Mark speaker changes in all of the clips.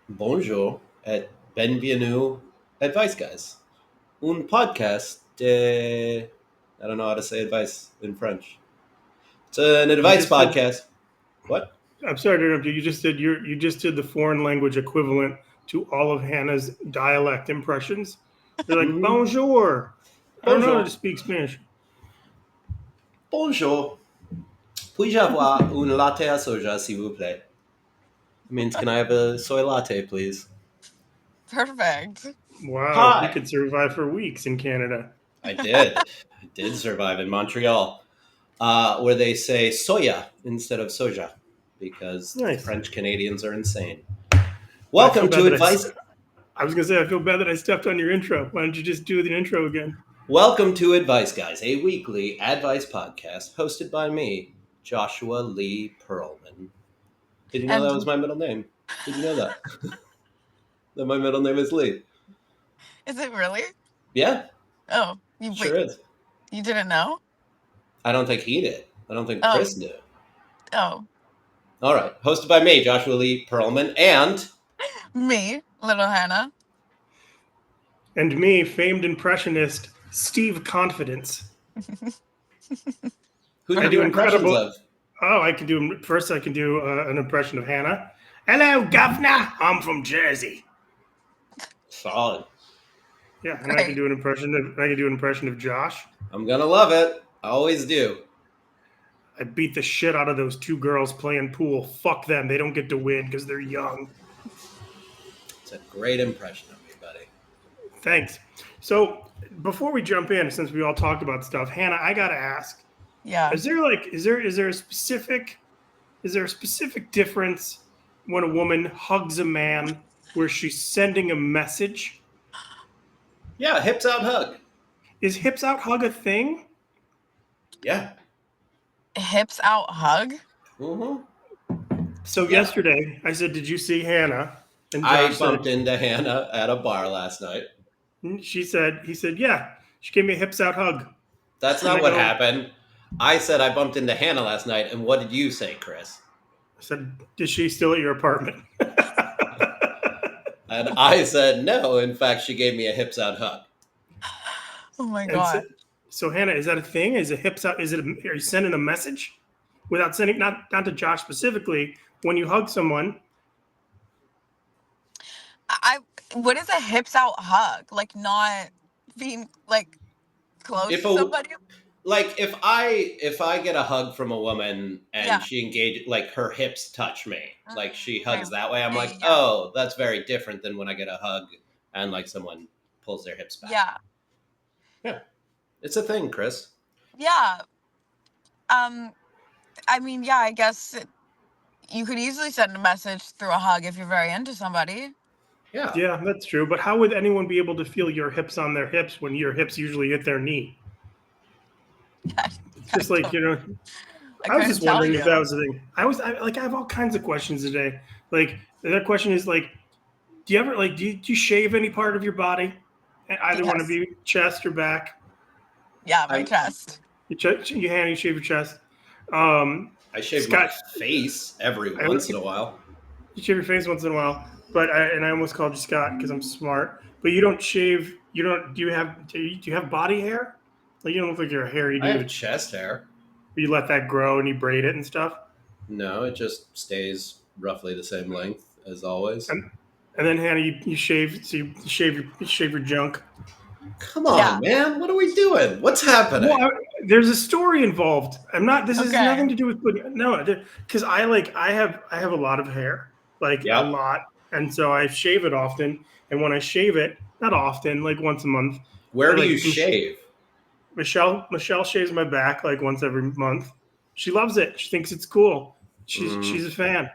Speaker 1: Bonjour et bienvenue Advice Guys. Un podcast de... I don't know how to say advice in French. It's an
Speaker 2: You
Speaker 1: advice
Speaker 2: just did.
Speaker 1: podcast. What?
Speaker 2: I'm sorry to interrupt you. You just did the foreign language equivalent to all of Hannah's dialect impressions. You're like
Speaker 1: Mhm.
Speaker 2: bonjour. I don't know how to
Speaker 1: Bonjour.
Speaker 2: speak Spanish.
Speaker 1: Bonjour. Puis-je avoir un latte à soja, s'il vous plaît? It means, can I have a soy latte, please?
Speaker 3: Perfect.
Speaker 2: Wow, you
Speaker 1: Hi.
Speaker 2: could survive for weeks in Canada.
Speaker 1: I did. I did survive in Montreal, where they say soya instead of soja because
Speaker 2: Nice.
Speaker 1: French Canadians are insane.
Speaker 2: Well, I feel
Speaker 1: Welcome
Speaker 2: bad
Speaker 1: to
Speaker 2: that
Speaker 1: Advice.
Speaker 2: I was gonna say I feel bad that I stepped on your intro. Why don't you just do the intro again?
Speaker 1: Welcome to Advice Guys, a weekly advice podcast hosted by me, Joshua Lee Perlman. Did you know that was
Speaker 3: And
Speaker 1: my middle name? Did you know that? That my middle name is Lee.
Speaker 3: is it really?
Speaker 1: Yeah,
Speaker 3: Oh,
Speaker 1: sure is.
Speaker 3: you didn't know?
Speaker 1: I don't think he did. I don't think
Speaker 3: Oh,
Speaker 1: Chris knew.
Speaker 3: oh,
Speaker 1: All right, hosted by me, Joshua Lee Perlman, and
Speaker 3: me, little Hannah.
Speaker 2: And me, famed impressionist Steve Confidence.
Speaker 1: who do
Speaker 2: I
Speaker 1: you
Speaker 2: do
Speaker 1: do impressions
Speaker 2: incredible.
Speaker 1: of?
Speaker 2: Oh, I can do first. I can do an impression of Hannah. Hello, Governor. I'm from Jersey.
Speaker 1: Solid.
Speaker 2: Yeah, and I can
Speaker 3: Great.
Speaker 2: do an impression of Josh.
Speaker 1: I'm gonna love it. I always do.
Speaker 2: I beat the shit out of those two girls playing pool. Fuck them. They don't get to win because they're young.
Speaker 1: It's a great impression of me, buddy.
Speaker 2: Thanks. So before we jump in, since we all talked about stuff, Hannah, I gotta ask:
Speaker 3: Yeah.
Speaker 2: is there a specific difference when a woman hugs a man where she's sending a message?
Speaker 1: Yeah, hips out hug.
Speaker 2: Is hips out hug a thing?
Speaker 1: Yeah.
Speaker 3: Hips out hug.
Speaker 1: Mm-hmm.
Speaker 2: So
Speaker 1: Yeah.
Speaker 2: yesterday, I said, "Did you see Hannah?" And
Speaker 1: I
Speaker 2: Josh
Speaker 1: bumped
Speaker 2: said,
Speaker 1: into Hannah at a bar last night.
Speaker 2: he said, "Yeah." She gave me a hips out hug.
Speaker 1: That's
Speaker 2: And
Speaker 1: not
Speaker 2: I
Speaker 1: what
Speaker 2: go,
Speaker 1: happened. I said I bumped into Hannah last night, and what did you say, Chris?
Speaker 2: I said, "Is she still at your apartment?"
Speaker 1: And I said no. In fact, she gave me a hips out hug.
Speaker 3: Oh my
Speaker 2: And
Speaker 3: god.
Speaker 2: so, Hannah, is that a thing? Is it hips out? Are you sending a message without sending not to Josh specifically? When you hug someone,
Speaker 3: I what is a hips out hug? Like not being like close
Speaker 1: If
Speaker 3: to
Speaker 1: a
Speaker 3: somebody?
Speaker 1: if I get a hug from a woman and
Speaker 3: Yeah.
Speaker 1: she engage like her hips touch me, like she
Speaker 3: Okay.
Speaker 1: hugs that way, I'm like,
Speaker 3: Yeah.
Speaker 1: oh, that's very different than when I get a hug and like someone pulls their hips back.
Speaker 3: Yeah.
Speaker 1: Yeah. It's a thing, Chris.
Speaker 3: Yeah. I mean, yeah, I guess you could easily send a message through a hug if you're very into somebody.
Speaker 1: Yeah.
Speaker 2: yeah, that's true. But how would anyone be able to feel your hips on their hips when your hips usually hit their knee? It's just like, I was
Speaker 3: couldn't
Speaker 2: just
Speaker 3: tell
Speaker 2: wondering
Speaker 3: you.
Speaker 2: if that was the thing. I have all kinds of questions today. Like that question is like, do you ever do you shave any part of your body? Either one of
Speaker 3: Yes.
Speaker 2: you, chest or back?
Speaker 3: Yeah, my
Speaker 1: I'm-
Speaker 3: chest.
Speaker 2: You shave your chest.
Speaker 1: I shave
Speaker 2: Scott,
Speaker 1: my face every once in a while.
Speaker 2: you shave your face once in a while, but I almost called you Scott because I'm smart. But you don't shave. You don't. Do you have body hair? Like you don't look like you're a hairy
Speaker 1: I have
Speaker 2: dude.
Speaker 1: chest hair.
Speaker 2: You let that grow and you braid it and stuff.
Speaker 1: No, it just stays roughly the same length as always.
Speaker 2: And then Hannah, you shave. So you shave your junk.
Speaker 1: Come on,
Speaker 3: Yeah.
Speaker 1: man. What are we doing? What's happening?
Speaker 2: Well, there's a story involved. I'm not. This has
Speaker 3: Okay.
Speaker 2: nothing to do with no, because I have a lot of hair, like
Speaker 1: Yep.
Speaker 2: a lot, and so I shave it often. And when I shave it, not often, like once a month.
Speaker 1: Where do
Speaker 2: like,
Speaker 1: you shave?
Speaker 2: Michelle shaves my back like once every month. She loves it. She thinks it's cool. She's a fan.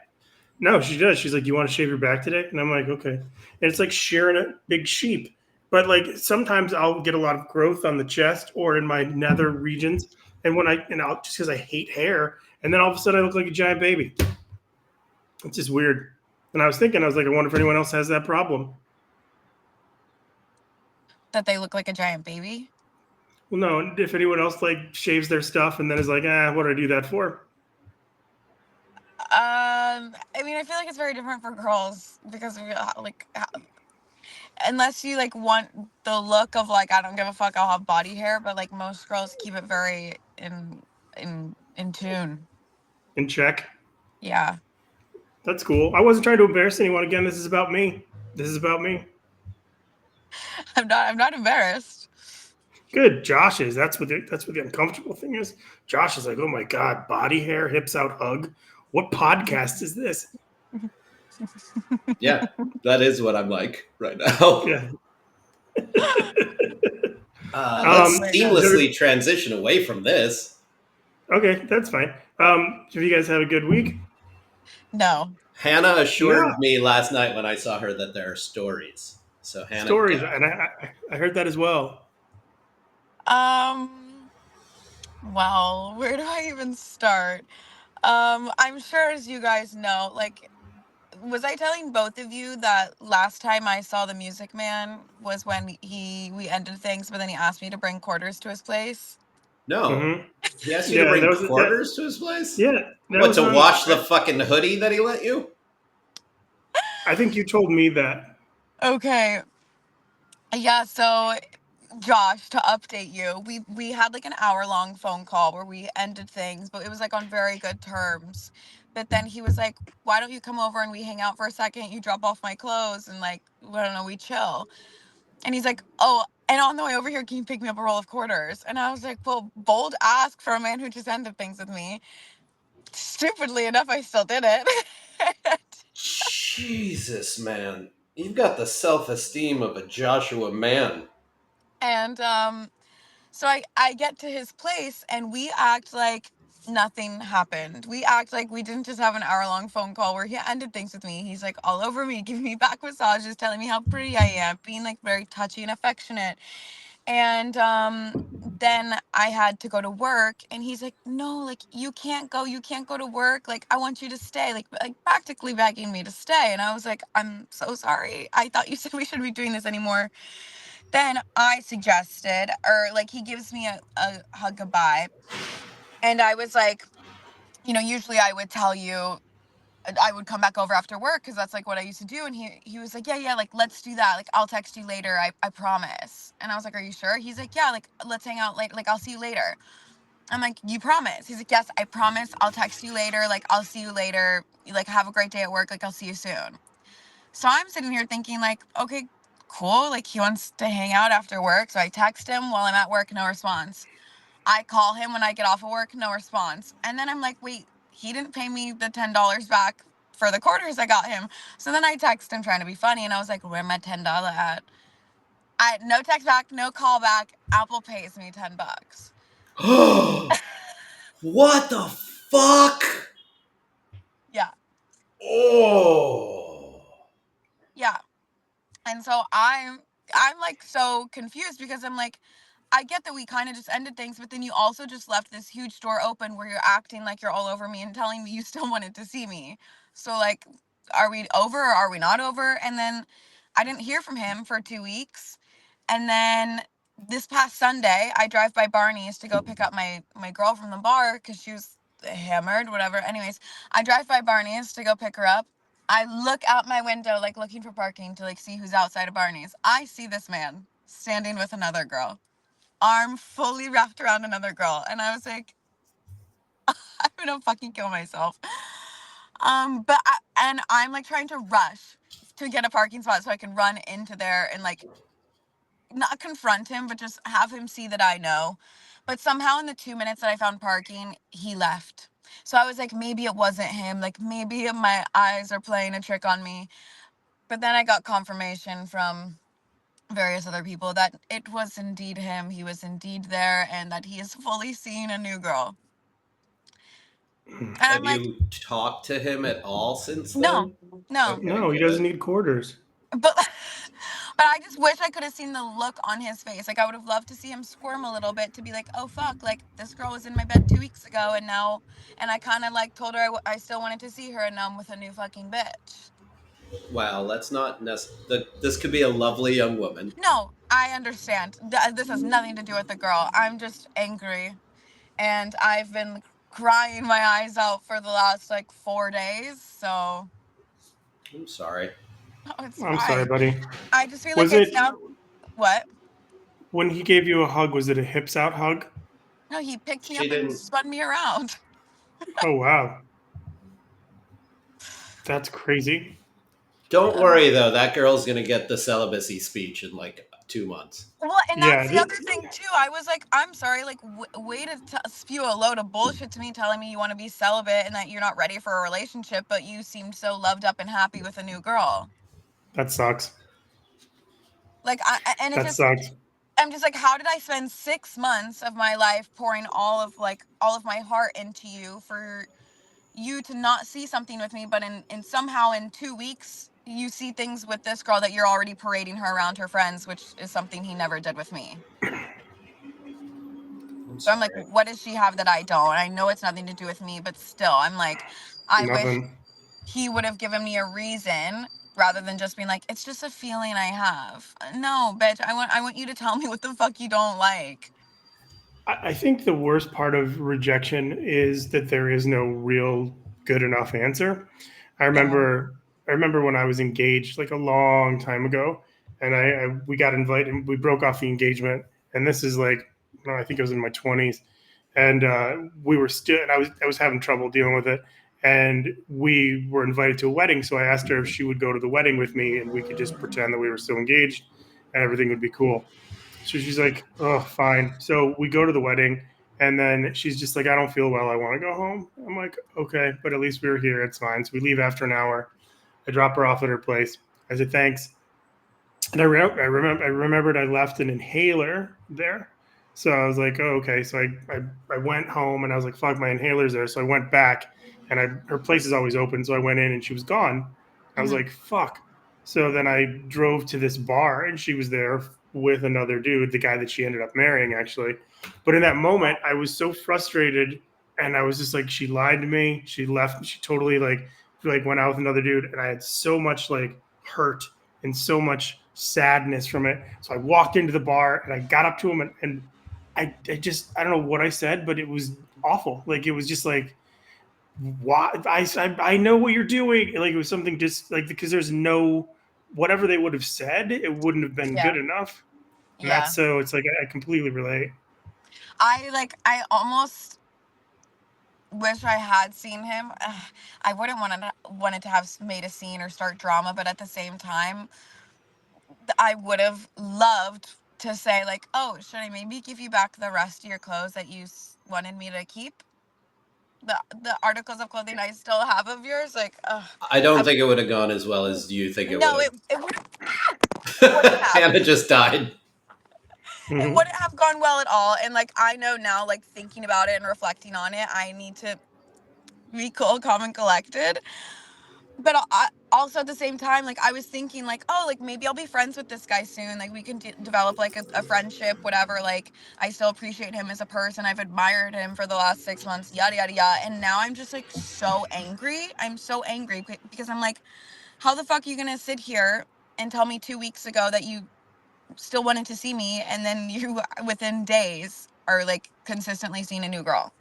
Speaker 2: No, she does. She's like, "You want to shave your back today?" And I'm like, "Okay." And it's like shearing a big sheep. But like sometimes I'll get a lot of growth on the chest or in my nether regions, and I'll just because I hate hair, and then all of a sudden I look like a giant baby. It's just weird. And I was like, I wonder if anyone else has that problem.
Speaker 3: That they look like a giant baby?
Speaker 2: Well, no, if anyone else shaves their stuff and then is like, what do I do that for?
Speaker 3: I mean, I feel like it's very different for girls because of like unless you like want the look of like I don't give a fuck, I'll have body hair, but like most girls keep it very in tune.
Speaker 2: In check.
Speaker 3: Yeah.
Speaker 2: That's cool. I wasn't trying to embarrass anyone. Again, this is about me. This is about me.
Speaker 3: I'm not embarrassed.
Speaker 2: Good. Josh is. That's what the uncomfortable thing is. Josh is like, oh my god, body hair, hips out, hug. What podcast is this?
Speaker 1: Yeah, that is what I'm like right now.
Speaker 2: Yeah.
Speaker 3: Oh
Speaker 1: Let's
Speaker 3: my
Speaker 2: Is
Speaker 3: god.
Speaker 1: seamlessly transition away from this.
Speaker 2: okay, that's fine. Have you guys had a good week?
Speaker 3: No.
Speaker 1: Hannah
Speaker 2: Yeah.
Speaker 1: assured me last night when I saw her that there are stories. So Hannah,
Speaker 2: Stories,
Speaker 1: go.
Speaker 2: and I heard that as well.
Speaker 3: Um well, where do I even start? I'm sure as you guys know, like was I telling both of you that last time I saw the Music Man was when we ended things, but then he asked me to bring quarters to his place?
Speaker 1: No.
Speaker 2: Mm-hmm.
Speaker 1: He asked you to
Speaker 2: Yeah,
Speaker 1: bring quarters to his place?
Speaker 2: yeah, that
Speaker 1: What,
Speaker 2: was
Speaker 1: to
Speaker 2: on.
Speaker 1: wash the fucking hoodie that he lent you?
Speaker 2: I think you told me that.
Speaker 3: Okay. Yeah, so Josh, to update you, we had like an hour-long phone call where we ended things, but it was like on very good terms. But then he was like, "Why don't you come over and we hang out for a second? You drop off my clothes and like I don't know, we chill." And he's like, "Oh, and on the way over here, can you pick me up a roll of quarters?" And I was like, "Well, bold ask for a man who just ended things with me." Stupidly enough, I still did it.
Speaker 1: Jesus, man. You've got the self esteem of a Joshua man.
Speaker 3: and So I get to his place and we act like nothing happened. We act like we didn't just have an hour-long phone call where he ended things with me. He's like all over me, giving me back massages, telling me how pretty I am, being like very touchy and affectionate. And then I had to go to work and he's like, "No, like you can't go. You can't go to work. Like I want you to stay." Like practically begging me to stay. And I was like, "I'm so sorry. I thought you said we shouldn't be doing this anymore." Then I suggested, or like he gives me a hug goodbye. And I was like, usually I would tell you, I would come back over after work because that's like what I used to do. And he was like, yeah, like let's do that. Like I'll text you later. I promise. And I was like, are you sure? He's like, yeah, like let's hang out later. Like I'll see you later. I'm like, you promise? He's like, yes, I promise. I'll text you later. Like I'll see you later. Like have a great day at work. Like I'll see you soon. So I'm sitting here thinking like, okay, cool. Like he wants to hang out after work. So I text him while I'm at work, no response. I call him when I get off of work, no response. And then I'm like, wait, he didn't pay me the $10 back for the quarters I got him. So then I text him trying to be funny and I was like, where my $10 at? I no text back, no call back. Apple pays me $10.
Speaker 1: What the fuck?
Speaker 3: Yeah.
Speaker 1: Oh.
Speaker 3: Yeah. And so I'm like so confused because I'm like, I get that we kind of just ended things, but then you also just left this huge door open where you're acting like you're all over me and telling me you still wanted to see me. So like, are we over or are we not over? And then I didn't hear from him for 2 weeks. And then this past Sunday, I drive by Barney's to go pick up my girl from the bar because she was hammered, whatever. Anyways, I drive by Barney's to go pick her up. I look out my window, like looking for parking to like see who's outside of Barney's. I see this man standing with another girl, arm fully wrapped around another girl. And I was like, I'm gonna fucking kill myself. And I'm like trying to rush to get a parking spot so I can run into there and like not confront him, but just have him see that I know. But somehow in the 2 minutes that I found parking, he left. So I was like, maybe it wasn't him. Like maybe my eyes are playing a trick on me. But then I got confirmation from various other people that it was indeed him. He was indeed there and that he is fully seeing a new girl. And I'm
Speaker 1: Have
Speaker 3: like,
Speaker 1: you talked to him at all since
Speaker 3: no,
Speaker 1: then?
Speaker 3: no.
Speaker 1: Okay,
Speaker 2: No, he doesn't
Speaker 1: good.
Speaker 2: need quarters.
Speaker 3: But but I just wish I could have seen the look on his face. Like I would have loved to see him squirm a little bit to be like, oh fuck, like this girl was in my bed 2 weeks ago and now, and I kind of like told her I still wanted to see her and now I'm with a new fucking bitch.
Speaker 1: Wow, let's not this could be a lovely young woman.
Speaker 3: No, I understand. This has nothing to do with the girl. I'm just angry. And I've been crying my eyes out for the last like 4 days. So,
Speaker 1: I'm sorry.
Speaker 3: oh, it's
Speaker 2: I'm sorry,
Speaker 3: fine.
Speaker 2: buddy.
Speaker 3: I just feel like
Speaker 2: Was it
Speaker 3: it's now. What?
Speaker 2: when he gave you a hug? Was it a hips out hug?
Speaker 3: No, he picked me
Speaker 1: She
Speaker 3: up and
Speaker 1: didn't.
Speaker 3: spun me around.
Speaker 2: Oh wow, that's crazy.
Speaker 1: Don't worry though. That girl's gonna get the celibacy speech in like 2 months.
Speaker 3: Well, and
Speaker 2: Yeah,
Speaker 3: that's the other thing too. I was like, I'm sorry, like, way to spew a load of bullshit to me, telling me you want to be celibate and that you're not ready for a relationship, but you seemed so loved up and happy with a new girl.
Speaker 2: that sucks.
Speaker 3: Like, and it
Speaker 2: That
Speaker 3: just,
Speaker 2: sucks.
Speaker 3: I'm just like, how did I spend 6 months of my life pouring all of my heart into you for you to not see something with me, but in somehow in 2 weeks you see things with this girl that you're already parading her around her friends, which is something he never did with me.
Speaker 1: I'm
Speaker 3: So I'm like,
Speaker 1: sorry.
Speaker 3: what does she have that I don't? I know it's nothing to do with me, but still, I'm like, I wish
Speaker 2: Nothing.
Speaker 3: he would have given me a reason rather than just being like, it's just a feeling I have. No, bitch, I want you to tell me what the fuck you don't like.
Speaker 2: I think the worst part of rejection is that there is no real good enough answer. I
Speaker 3: Yeah.
Speaker 2: remember I remember when I was engaged like a long time ago, and we got invited. We broke off the engagement, and this is like no, I think I was in my 20s, and we were still. And I was having trouble dealing with it, and we were invited to a wedding. So I asked her if she would go to the wedding with me, and we could just pretend that we were still engaged, and everything would be cool. So she's like, "Oh, fine." So we go to the wedding, and then she's just like, "I don't feel well. I want to go home." I'm like, "Okay, but at least we were here. It's fine." So we leave after an hour. I drop her off at her place. I said, "Thanks." And I remembered I left an inhaler there. So I was like, oh, okay. So I went home and I was like, fuck, my inhaler's there. So I went back and her place is always open. So I went in and she was gone. I was
Speaker 3: Hmm.
Speaker 2: like, fuck. So then I drove to this bar and she was there with another dude, the guy that she ended up marrying actually. But in that moment, I was so frustrated and I was just like, she lied to me. She left. She totally like went out with another dude. And I had so much like hurt and so much sadness from it. So I walked into the bar and I got up to him and I just I don't know what I said, but it was awful. Like it was just like why I know what you're doing. Like it was something just like because there's no whatever they would have said, it wouldn't have been
Speaker 3: Yeah.
Speaker 2: good enough. And
Speaker 3: Yeah.
Speaker 2: that's so it's like I completely relate.
Speaker 3: I almost wish I had seen him. I wouldn't wanted to have made a scene or start drama, but at the same time, I would have loved to say like, "Oh, should I maybe give you back the rest of your clothes that you wanted me to keep? The articles of clothing I still have of yours." Like,
Speaker 1: I don't
Speaker 3: I
Speaker 1: think it would have gone as well as you think it would
Speaker 3: no,
Speaker 1: have.
Speaker 3: it wouldn't have.
Speaker 1: Hannah just died.
Speaker 3: It
Speaker 2: Mhm.
Speaker 3: wouldn't have gone well at all. And like I know now, like thinking about it and reflecting on it, I need to be cool, calm, and collected. But also at the same time, like I was thinking, like, oh, like maybe I'll be friends with this guy soon. Like we can develop like a friendship, whatever. Like I still appreciate him as a person. I've admired him for the last 6 months, yada yada yada. And now I'm just like so angry. I'm so angry because I'm like, how the fuck are you gonna sit here and tell me 2 weeks ago that you still wanted to see me, and then you within days are like consistently seeing a new girl?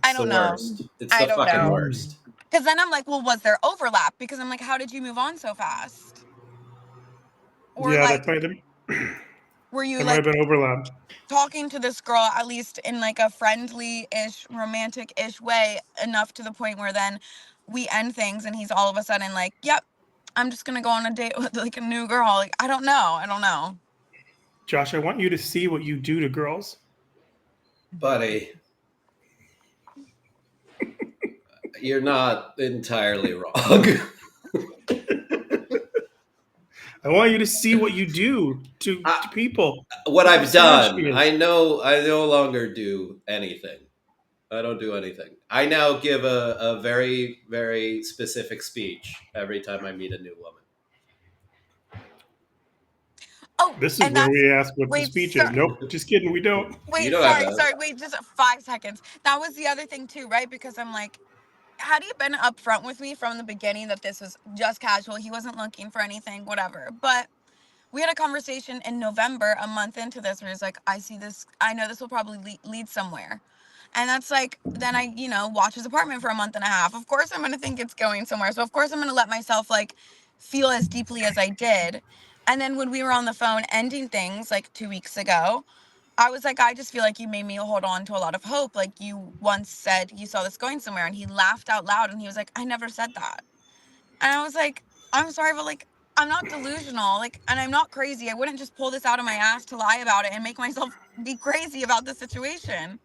Speaker 3: I
Speaker 1: It's the
Speaker 3: don't know.
Speaker 1: worst. It's
Speaker 3: I
Speaker 1: the
Speaker 3: don't
Speaker 1: fucking
Speaker 3: know.
Speaker 1: worst.
Speaker 3: Because then I'm like, well, was there overlap? Because I'm like, how did you move on so fast? Or
Speaker 2: Yeah,
Speaker 3: like, were
Speaker 2: that
Speaker 3: you
Speaker 2: might have
Speaker 3: like
Speaker 2: been overlap.
Speaker 3: talking to this girl at least in like a friendly-ish, romantic-ish way enough to the point where then we end things and he's all of a sudden like, yep, I'm just gonna go on a date with like a new girl. Like, I don't know. I don't know.
Speaker 2: Josh, I want you to see what you do to girls.
Speaker 1: Buddy, you're not entirely wrong.
Speaker 2: I want you to see what you do to
Speaker 1: I,
Speaker 2: people.
Speaker 1: what
Speaker 2: How
Speaker 1: I've
Speaker 2: sad she
Speaker 1: done,
Speaker 2: is.
Speaker 1: I no longer do anything. I don't do anything. I now give a very, very specific speech every time I meet a new woman.
Speaker 3: Oh,
Speaker 2: This is
Speaker 3: and
Speaker 2: where
Speaker 3: that's
Speaker 2: we ask what the
Speaker 3: wait,
Speaker 2: speech is.
Speaker 3: sir.
Speaker 2: Nope, just kidding. We don't.
Speaker 1: You
Speaker 3: Wait,
Speaker 1: don't have
Speaker 3: sorry,
Speaker 1: to.
Speaker 3: sorry. Wait, just 5 seconds. That was the other thing too, right? Because I'm like, had he been upfront with me from the beginning that this was just casual, he wasn't looking for anything, whatever. But we had a conversation in November, a month into this, where he's like, I see this, I know this will probably lead somewhere. And that's like, then I, watch his apartment for a month and a half. Of course I'm going to think it's going somewhere. So of course I'm going to let myself like feel as deeply as I did. And then when we were on the phone ending things like 2 weeks ago, I was like, I just feel like you made me hold on to a lot of hope. Like you once said you saw this going somewhere, and he laughed out loud and he was like, I never said that. And I was like, I'm sorry, but like, I'm not delusional. Like, and I'm not crazy. I wouldn't just pull this out of my ass to lie about it and make myself be crazy about the situation.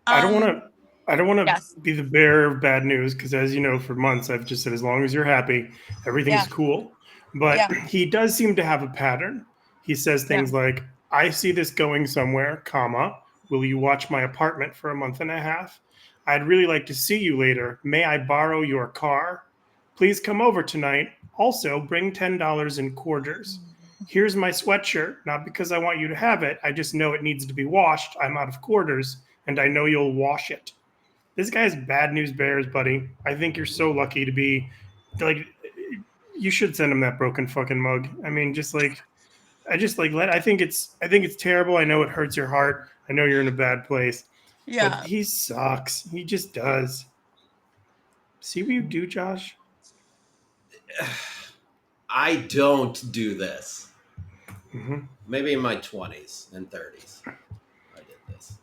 Speaker 2: I don't want
Speaker 3: Um,
Speaker 2: to. I don't want
Speaker 3: yes.
Speaker 2: to be the bearer of bad news because, as you know, for months I've just said, as long as you're happy, everything's
Speaker 3: Yeah.
Speaker 2: cool. But
Speaker 3: Yeah.
Speaker 2: he does seem to have a pattern. He says
Speaker 3: Yeah.
Speaker 2: things like, "I see this going somewhere, comma. Will you watch my apartment for a month and a half? I'd really like to see you later. May I borrow your car? Please come over tonight. Also, bring $10 in quarters. Here's my sweatshirt. Not because I want you to have it. I just know it needs to be washed. I'm out of quarters, and I know you'll wash it." This guy's bad news bears, buddy. I think you're so lucky to be like. You should send him that broken fucking mug. I mean, just like I just like let. I think it's terrible. I know it hurts your heart. I know you're in a bad place, but
Speaker 3: Yeah.
Speaker 2: he sucks. He just does. See what you do, Josh?
Speaker 1: I don't do this.
Speaker 2: Hmm.
Speaker 1: Maybe in my 20s and 30s, I did this.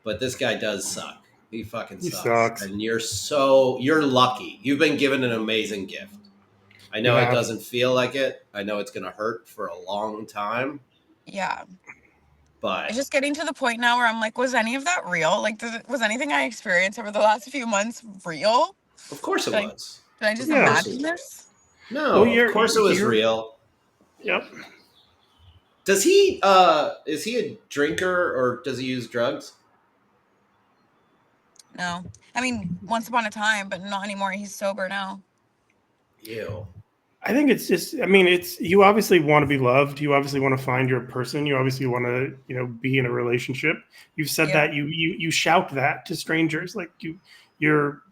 Speaker 1: But this guy does suck. He fucking
Speaker 2: He
Speaker 1: sucks.
Speaker 2: sucks.
Speaker 1: And you're lucky. You've been given an amazing gift. I
Speaker 2: You
Speaker 1: know it
Speaker 2: have.
Speaker 1: doesn't feel like it. I know it's going to hurt for a long time.
Speaker 3: Yeah. It's
Speaker 1: But
Speaker 3: just getting to the point now where I'm like, was any of that real? Like, was anything I experienced over the last few months real?
Speaker 1: of course it
Speaker 3: Did I,
Speaker 1: was.
Speaker 3: did I just
Speaker 1: Of
Speaker 2: Yeah.
Speaker 1: course it
Speaker 3: imagine
Speaker 1: was.
Speaker 3: this?
Speaker 2: Well,
Speaker 1: No, of course it was
Speaker 2: you're.
Speaker 1: real.
Speaker 2: Yep.
Speaker 1: Does he is he a drinker or does he use drugs?
Speaker 3: No. I mean, once upon a time, but not anymore. He's sober now.
Speaker 1: Ew.
Speaker 2: I think it's just. I mean, it's you obviously want to be loved. You obviously want to find your person. You obviously want to, be in a relationship. You've said
Speaker 3: Yeah.
Speaker 2: that. You shout that to strangers. Like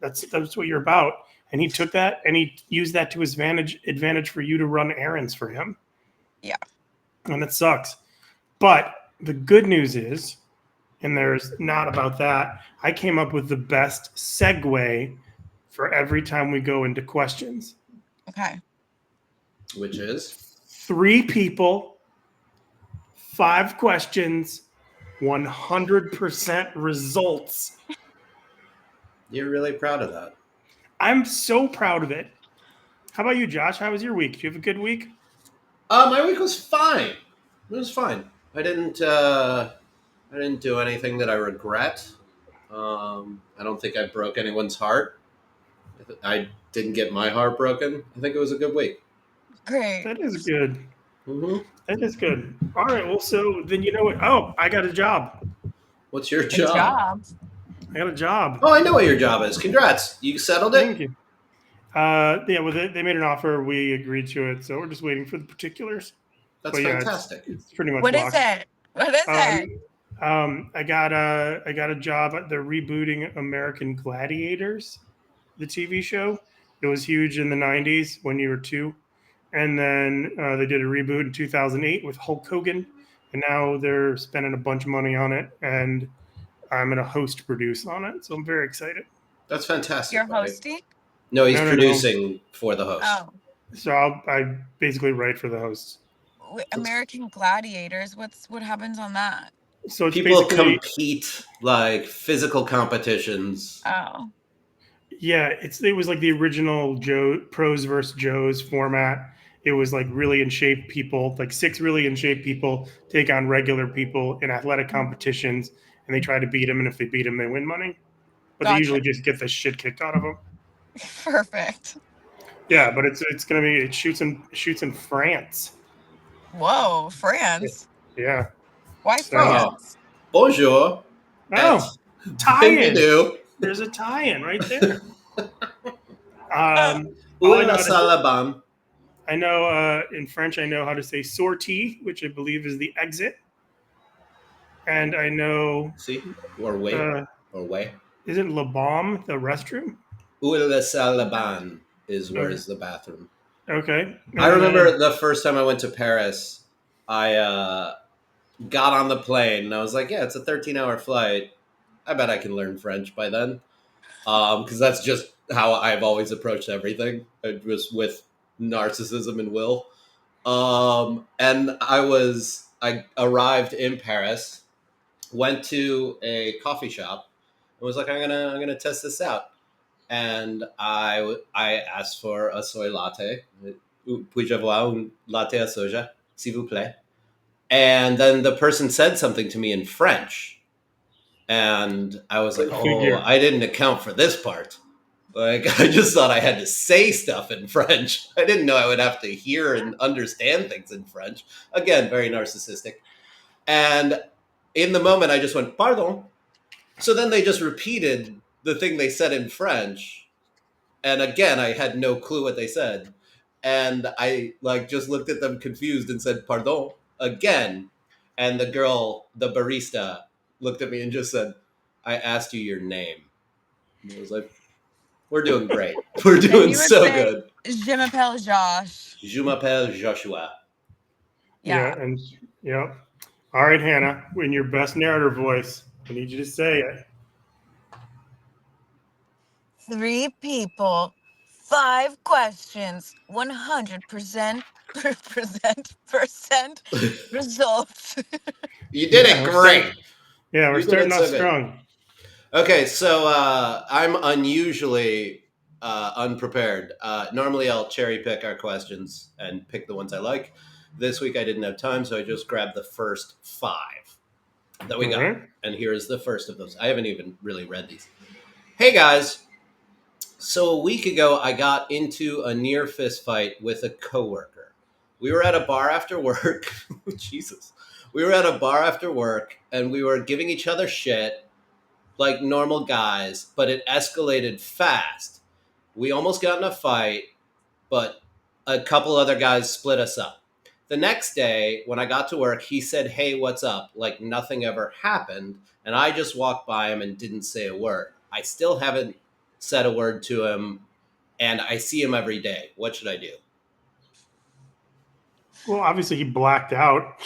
Speaker 2: that's what you're about. And he took that and he used that to his advantage for you to run errands for him.
Speaker 3: Yeah.
Speaker 2: And it sucks. But the good news is, and there's not about that. I came up with the best segue for every time we go into questions.
Speaker 3: Okay.
Speaker 1: Which is
Speaker 2: 3 people, 5 questions, 100% results.
Speaker 1: you're really proud of that.
Speaker 2: I'm so proud of it. How about you, Josh? How was your week? Did you have a good week?
Speaker 1: My week was fine. It was fine. I didn't do anything that I regret. I don't think I broke anyone's heart. I didn't get my heart broken. I think it was a good week.
Speaker 3: Great.
Speaker 2: That is good.
Speaker 1: Mm-hmm.
Speaker 2: That is good. All right. Well, so then you know what? Oh, I got a job.
Speaker 1: What's your
Speaker 3: Good
Speaker 1: job?
Speaker 3: job.
Speaker 2: I got a job.
Speaker 1: Oh, I know what your job is. Congrats. You settled it?
Speaker 2: Thank you. Yeah, well, they made an offer. We agreed to it, so we're just waiting for the particulars.
Speaker 1: That's
Speaker 2: But yeah,
Speaker 1: fantastic.
Speaker 2: it's pretty much
Speaker 3: What is
Speaker 2: locked.
Speaker 3: it? What is
Speaker 2: Um,
Speaker 3: it?
Speaker 2: I got a job. They're rebooting American Gladiators, the TV show. It was huge in the '90s when you were two, and then they did a reboot in 2008 with Hulk Hogan, and now they're spending a bunch of money on it, and I'm gonna host produce on it, so I'm very excited.
Speaker 1: That's fantastic,
Speaker 3: You're
Speaker 1: buddy.
Speaker 3: hosting?
Speaker 1: No, he's
Speaker 2: No, no, no.
Speaker 1: producing for the host.
Speaker 3: Oh.
Speaker 2: So I basically write for the hosts.
Speaker 1: That's,
Speaker 3: American Gladiators. What happens on that?
Speaker 2: So it's
Speaker 1: people
Speaker 2: basically
Speaker 1: compete like physical competitions.
Speaker 3: Oh.
Speaker 2: Yeah, it was like the original Joe pros versus Joes format. It was like really in shape people, like 6 really in shape people take on regular people in athletic competitions, and they try to beat them. And if they beat them, they win money. But they
Speaker 3: Gotcha.
Speaker 2: usually just get the shit kicked out of them.
Speaker 3: Perfect.
Speaker 2: Yeah, but it's gonna be it shoots in France.
Speaker 3: Whoa, France.
Speaker 2: Yeah.
Speaker 3: Why
Speaker 2: So
Speaker 1: Oh,
Speaker 3: France?
Speaker 1: bonjour et
Speaker 2: oh, tie-in.
Speaker 1: bienvenue.
Speaker 2: There's a tie-in right there.
Speaker 3: Uh,
Speaker 2: All
Speaker 1: Où
Speaker 2: I
Speaker 1: est
Speaker 2: know
Speaker 1: la
Speaker 2: how to say,
Speaker 1: Salaban?
Speaker 2: I know in French, I know how to say sortie, which I believe is the exit, and I know
Speaker 1: See? Or way?
Speaker 2: uh,
Speaker 1: Or way?
Speaker 2: isn't La Bombe the restroom?
Speaker 1: Où est la Salaban is where
Speaker 2: Okay,
Speaker 1: is the bathroom.
Speaker 2: okay,
Speaker 1: I
Speaker 2: and
Speaker 1: remember the first time I went to Paris, I got on the plane and I was like, yeah, it's a 13-hour flight. I bet I can learn French by then. Because that's just how I've always approached everything. It was with narcissism and will. And I arrived in Paris, went to a coffee shop, and was like, I'm gonna test this out. And I asked for a soy latte. Puis-je avoir un latte à soja, s'il vous plaît? And then the person said something to me in French. And I was like,
Speaker 2: Go
Speaker 1: oh,
Speaker 2: figure.
Speaker 1: I didn't account for this part. Like, I just thought I had to say stuff in French. I didn't know I would have to hear and understand things in French. Again, very narcissistic. And in the moment, I just went, pardon. So then they just repeated the thing they said in French. And again, I had no clue what they said. And I like just looked at them confused and said, pardon, again. And the girl, the barista, looked at me and just said, I asked you your name. And I was like, we're doing great. We're
Speaker 3: Then
Speaker 1: doing
Speaker 3: you would
Speaker 1: so
Speaker 3: say,
Speaker 1: good.
Speaker 3: "Je m'appelle Josh."
Speaker 1: Je m'appelle Joshua.
Speaker 2: Yeah,
Speaker 3: Yeah.
Speaker 2: and yeah. All right, Hannah, in your best narrator voice, I need you to say it.
Speaker 3: 3 people, 5 questions, 100% percent results.
Speaker 1: You did it
Speaker 2: We're
Speaker 1: great. You did
Speaker 2: starting
Speaker 1: it
Speaker 2: off
Speaker 1: so good.
Speaker 2: strong.
Speaker 1: Okay, so I'm unusually unprepared. Normally, I'll cherry pick our questions and pick the ones I like. This week, I didn't have time, so I just grabbed the first 5 that we
Speaker 2: All
Speaker 1: got.
Speaker 2: right.
Speaker 1: And here is the first of those. I haven't even really read these. Hey, guys. So a week ago, I got into a near fist fight with a coworker. We were at a bar after work. Jesus. We were at a bar after work, and we were giving each other shit like normal guys, but it escalated fast. We almost got in a fight, but a couple other guys split us up. The next day, when I got to work, he said, "Hey, what's up?" Like nothing ever happened. And I just walked by him and didn't say a word. I still haven't said a word to him, and I see him every day. What should I do?
Speaker 2: Well, obviously he blacked out.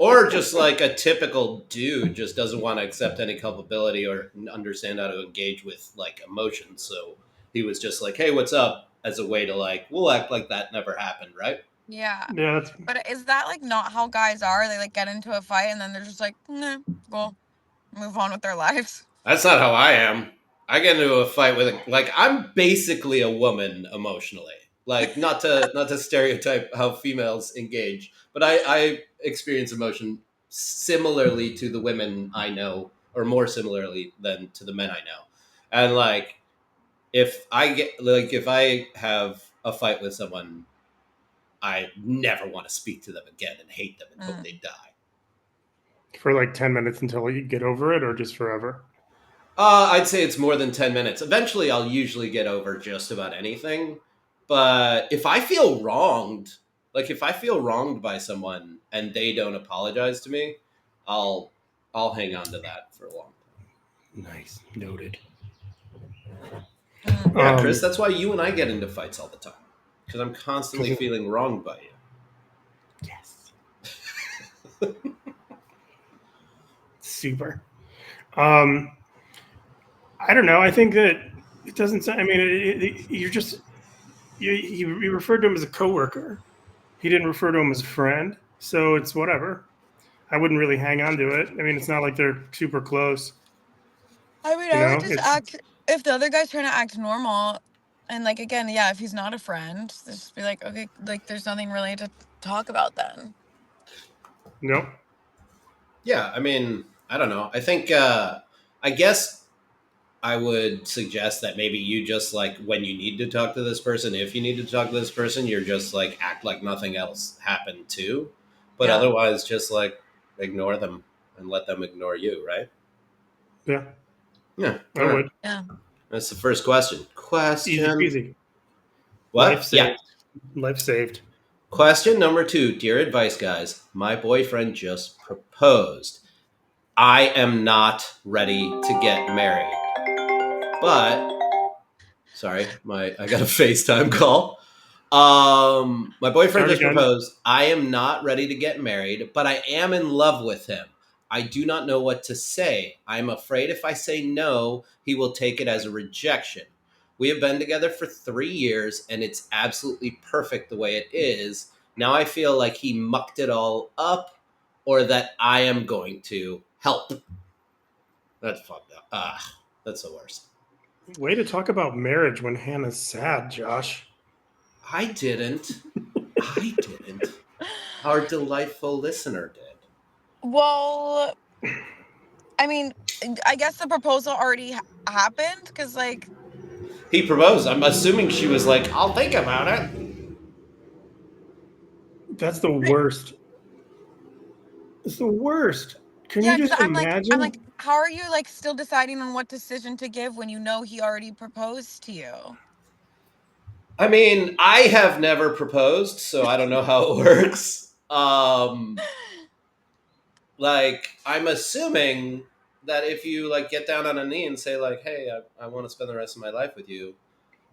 Speaker 1: Or just like a typical dude just doesn't want to accept any culpability or understand how to engage with like emotions. So he was just like, "Hey, what's up?" as a way to like, we'll act like that never happened, right?
Speaker 3: Yeah.
Speaker 2: Yeah, that's
Speaker 3: But is that like not how guys are? They like get into a fight and then they're just like, nah, go move on with their lives.
Speaker 1: That's not how I am. I get into a fight with like I'm basically a woman emotionally. Like not to stereotype how females engage, but I experience emotion similarly to the women I know, or more similarly than to the men I know. And like if I have a fight with someone, I never want to speak to them again and hate them and hope they die.
Speaker 2: for like 10 minutes until you get over it, or just forever.
Speaker 1: I'd say it's more than 10 minutes. Eventually, I'll usually get over just about anything. But if I feel wronged, like if I feel wronged by someone and they don't apologize to me, I'll hang on to that for a long time.
Speaker 2: Nice. Noted.
Speaker 1: Yeah, Chris, that's why you and I get into fights all the time. Because I'm constantly feeling wronged by you.
Speaker 2: Yes. Super. I don't know. I think that it doesn't sound. I mean, you're just you referred to him as a coworker. He didn't refer to him as a friend, so it's whatever. I wouldn't really hang on to it. I mean, it's not like they're super close.
Speaker 3: I mean,
Speaker 2: You
Speaker 3: I would
Speaker 2: know,
Speaker 3: just
Speaker 2: it's
Speaker 3: act if the other guy's trying to act normal, and like again, yeah, if he's not a friend, just be like, okay, like there's nothing really to talk about then.
Speaker 2: no.
Speaker 1: Yeah, I mean, I don't know. I think, I guess I would suggest that maybe you just like when you need to talk to this person, if you need to talk to this person, you're just like act like nothing else happened too. But
Speaker 3: Yeah.
Speaker 1: otherwise, just like ignore them and let them ignore you, right?
Speaker 2: Yeah,
Speaker 1: Yeah.
Speaker 2: I
Speaker 1: All right.
Speaker 2: would.
Speaker 3: Yeah.
Speaker 1: That's the first question.
Speaker 2: Easy
Speaker 1: Question.
Speaker 2: peasy.
Speaker 1: What?
Speaker 2: Life
Speaker 1: Yeah.
Speaker 2: saved. Life saved.
Speaker 1: Question number 2. Dear advice, guys. My boyfriend just proposed. I am not ready to get married. But sorry, I got a FaceTime call. My boyfriend
Speaker 2: Start
Speaker 1: just
Speaker 2: again.
Speaker 1: proposed. I am not ready to get married, but I am in love with him. I do not know what to say. I'm afraid if I say no, he will take it as a rejection. We have been together for 3 years and it's absolutely perfect the way it is. Now I feel like he mucked it all up or that I am going to help. That's fucked up. That's the worst.
Speaker 2: Way to talk about marriage when Hannah's sad, Josh.
Speaker 1: I didn't. Our delightful listener did.
Speaker 3: Well, I mean, I guess the proposal already happened because, like,
Speaker 1: He proposed. I'm assuming she was like, I'll think about it.
Speaker 2: That's the worst. It's the worst. Can
Speaker 3: yeah,
Speaker 2: you
Speaker 3: because
Speaker 2: just
Speaker 3: I'm
Speaker 2: imagine?
Speaker 3: like, how are you like still deciding on what decision to give when you know he already proposed to you?
Speaker 1: I mean, I have never proposed, so I don't know how it works. Like, I'm assuming that if you like get down on a knee and say like, "Hey, I want to spend the rest of my life with you,"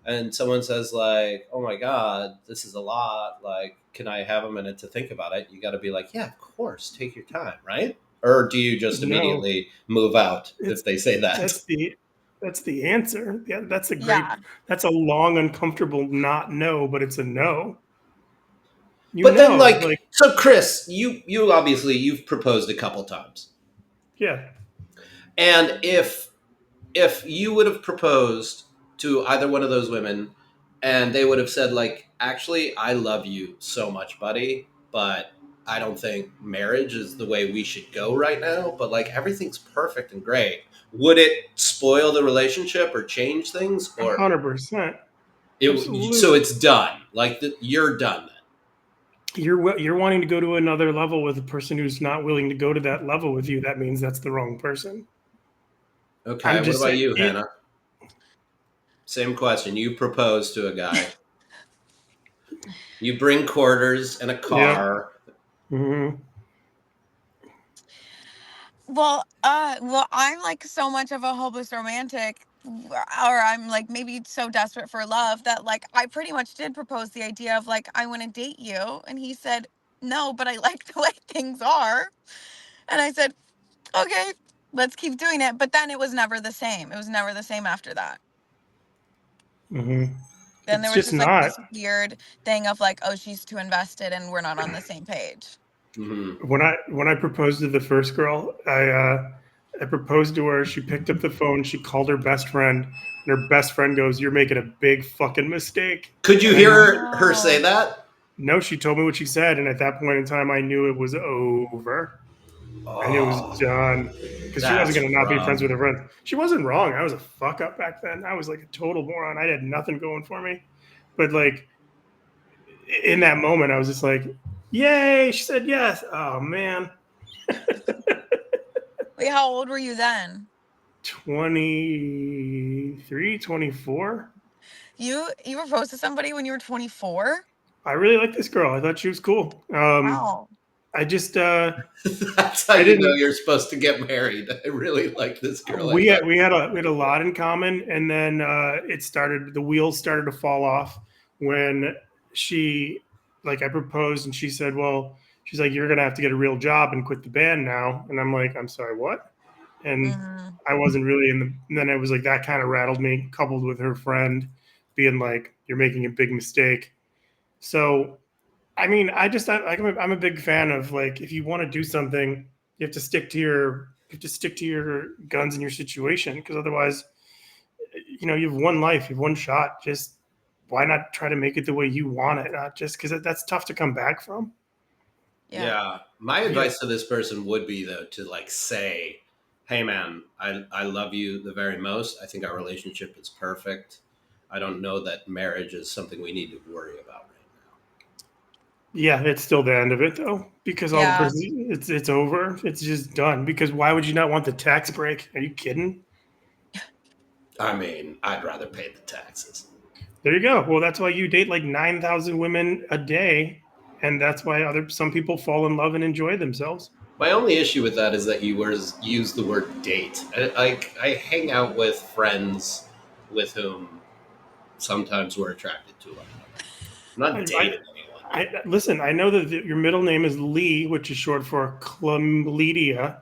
Speaker 1: and someone says like, "Oh my God, this is a lot. Like, can I have a minute to think about it?" You got to be like, "Yeah, of course. Take your time, right?" Or do you just
Speaker 2: No,
Speaker 1: immediately move out
Speaker 2: it's
Speaker 1: if they say that?
Speaker 2: that's the answer. Yeah,
Speaker 3: Yeah,
Speaker 2: that's a long, uncomfortable not no, but it's a no. You
Speaker 1: But then,
Speaker 2: know,
Speaker 1: like,
Speaker 2: like
Speaker 1: so Chris, you obviously you've proposed a couple times,
Speaker 2: yeah,
Speaker 1: and if you would have proposed to either one of those women and they would have said like, actually, I love you so much, buddy, but I don't think marriage is the way we should go right now, but like everything's perfect and great, would it spoil the relationship or change things, or
Speaker 2: 100%,
Speaker 1: so
Speaker 2: absolutely.
Speaker 1: it's done, like you're done
Speaker 2: You're wanting to go to another level with a person who's not willing to go to that level with you. That means that's the wrong person.
Speaker 1: then? Okay,
Speaker 2: I'm
Speaker 1: what
Speaker 2: just
Speaker 1: about
Speaker 2: saying.
Speaker 1: you, Hannah? Same question. You propose to a guy, you bring quarters and a
Speaker 2: Yeah.
Speaker 1: car.
Speaker 2: Hmm.
Speaker 3: well, I'm like so much of a hopeless romantic, or I'm like maybe so desperate for love that like I pretty much did propose the idea of like I want to date you, and he said no, but I like the way things are, and I said okay, let's keep doing it. But then it was never the same. It was never the same after that.
Speaker 2: Hmm.
Speaker 3: Then there
Speaker 2: It's
Speaker 3: was
Speaker 2: just
Speaker 3: just like
Speaker 2: not.
Speaker 3: this weird thing of like, oh, she's too invested and we're not on the same page.
Speaker 1: Hmm.
Speaker 2: When I proposed to the first girl, I proposed to her. She picked up the phone. She called her best friend, and her best friend goes, "You're making a big fucking mistake."
Speaker 1: Could you
Speaker 2: And I
Speaker 3: Oh
Speaker 1: hear her say
Speaker 3: no.
Speaker 1: that?
Speaker 2: no, she told me what she said, and at that point in time, I knew it was over. I knew it was
Speaker 1: Oh,
Speaker 2: done because she wasn't
Speaker 1: that's
Speaker 2: going to not be
Speaker 1: rough.
Speaker 2: friends with her friends. She wasn't wrong. I was a fuck up back then. I was like a total moron. I had nothing going for me. But like in that moment, I was just like, "Yay!" She said yes. Oh man,
Speaker 3: Wait, how old were you then?
Speaker 2: 23, 24.
Speaker 3: You proposed to somebody when you were 24?
Speaker 2: I really like this girl. I thought she was cool.
Speaker 3: Wow.
Speaker 2: I just
Speaker 1: That's how
Speaker 2: I
Speaker 1: you know
Speaker 2: didn't.
Speaker 1: you're supposed to get married. I really like this girl. I
Speaker 2: We
Speaker 1: thought,
Speaker 2: had we had a lot in common, and then the wheels started to fall off when she like I proposed, and she said, "Well, she's like, you're gonna have to get a real job and quit the band now." And I'm like, "I'm sorry, what?" And
Speaker 3: Hmm.
Speaker 2: I wasn't really in the. And then it was like that kind of rattled me, coupled with her friend being like, "You're making a big mistake." So I mean, I'm a big fan of like if you want to do something, you have to stick to your guns in your situation because otherwise, you have one life, you have one shot. Just why not try to make it the way you want it? Not just because that's tough to come back from.
Speaker 3: Yeah.
Speaker 1: yeah. My
Speaker 2: If you,
Speaker 1: advice to this person would be though to like say, "Hey, man, I love you the very most. I think our relationship is perfect. I don't know that marriage is something we need to worry about right
Speaker 2: yeah, it's still the end of it though because all the
Speaker 3: Yeah.
Speaker 2: person it's over. It's just done. Because why would you not want the tax break? Are you kidding?
Speaker 1: now." I mean, I'd rather pay the taxes.
Speaker 2: There you go. Well, that's why you date like 9,000 women a day, and that's why some people fall in love and enjoy themselves.
Speaker 1: My only issue with that is that use the word date. I hang out with friends with whom sometimes we're attracted to one another. I'm
Speaker 2: I,
Speaker 1: not
Speaker 2: I,
Speaker 1: dating anyone.
Speaker 2: listen. I know that your middle name is Lee, which is short for chlamydia.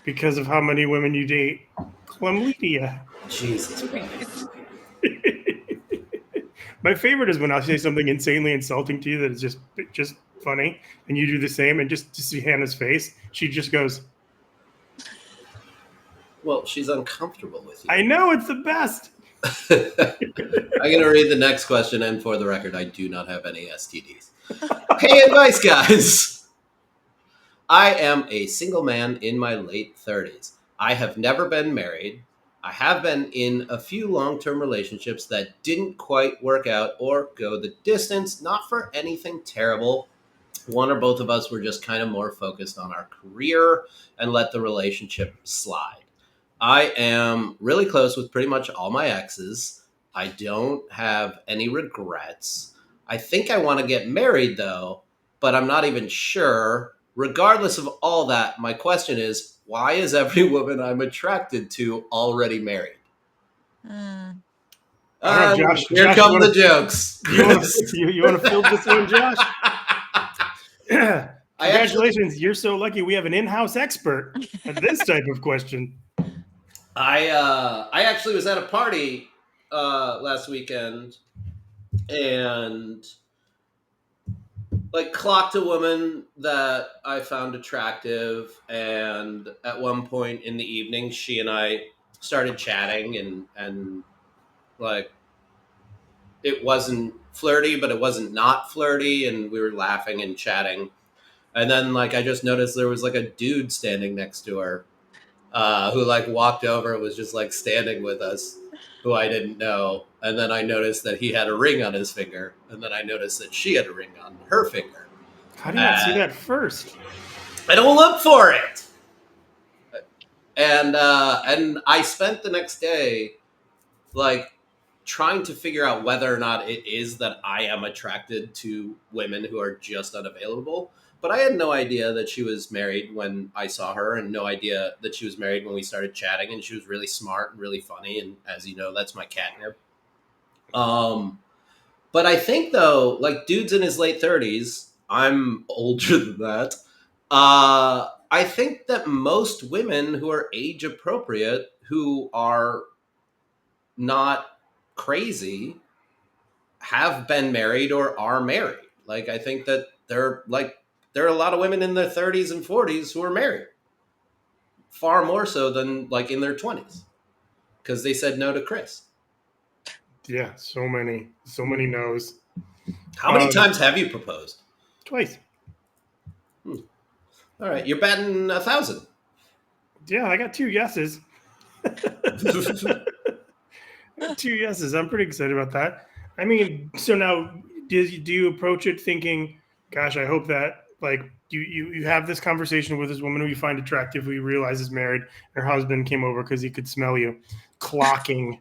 Speaker 2: because of how many women you date. Chlamydia.
Speaker 1: Jesus
Speaker 3: Please.
Speaker 1: Christ.
Speaker 2: My favorite is when I say something insanely insulting to you that is just funny, and you do the same, and just to see Hannah's face, she just goes,
Speaker 1: Well, she's uncomfortable with you.
Speaker 2: "I know, it's the best."
Speaker 1: I'm going to read the next question, and for the record, I do not have any STDs. Hey, advice, guys. I am a single man in my late 30s. I have never been married. I have been in a few long term relationships that didn't quite work out or go the distance, not for anything terrible. One or both of us were just kind of more focused on our career and let the relationship slide. I am really close with pretty much all my exes. I don't have any regrets. I think I want to get married though, but I'm not even sure. Regardless of all that, my question is why is every woman I'm attracted to already married?
Speaker 3: Mm.
Speaker 2: I don't know,
Speaker 1: And
Speaker 2: Josh.
Speaker 1: here
Speaker 2: Josh,
Speaker 1: come the jokes,
Speaker 2: you want to
Speaker 1: Chris.
Speaker 2: you want to field this one, Josh?
Speaker 1: I actually
Speaker 2: Congratulations, you're so lucky. We have an in-house expert at this type of question.
Speaker 1: I actually was at a party last weekend and like clocked a woman that I found attractive, and at one point in the evening she and I started chatting, and like it wasn't flirty but it wasn't not flirty, and we were laughing and chatting, and then like I just noticed there was like a dude standing next to her who like walked over and was just like standing with us, who I didn't know. And then I noticed that he had a ring on his finger. And then I noticed that she had a ring on her finger.
Speaker 2: How do you not see that first?
Speaker 1: I don't look for it. And I spent the next day like trying to figure out whether or not it is that I am attracted to women who are just unavailable. But I had no idea that she was married when I saw her, and no idea that she was married when we started chatting. And she was really smart and really funny. And as you know, that's my catnip. Um, but I think though, like dudes in his late 30s, I'm older than that. I think that most women who are age appropriate, who are not crazy, have been married or are married. Like I think that there are a lot of women in their 30s and 40s who are married, far more so than like in their 20s, because they said no to Chris.
Speaker 2: Yeah, so many no's.
Speaker 1: How many times have you proposed?
Speaker 2: Twice.
Speaker 1: All right, you're batting 1,000.
Speaker 2: Yeah, I got 2 yeses. 2 yeses. I'm pretty excited about that. I mean, so now do you approach it thinking, gosh, I hope that like you have this conversation with this woman who you find attractive, who you realize is married, her husband came over because he could smell you clocking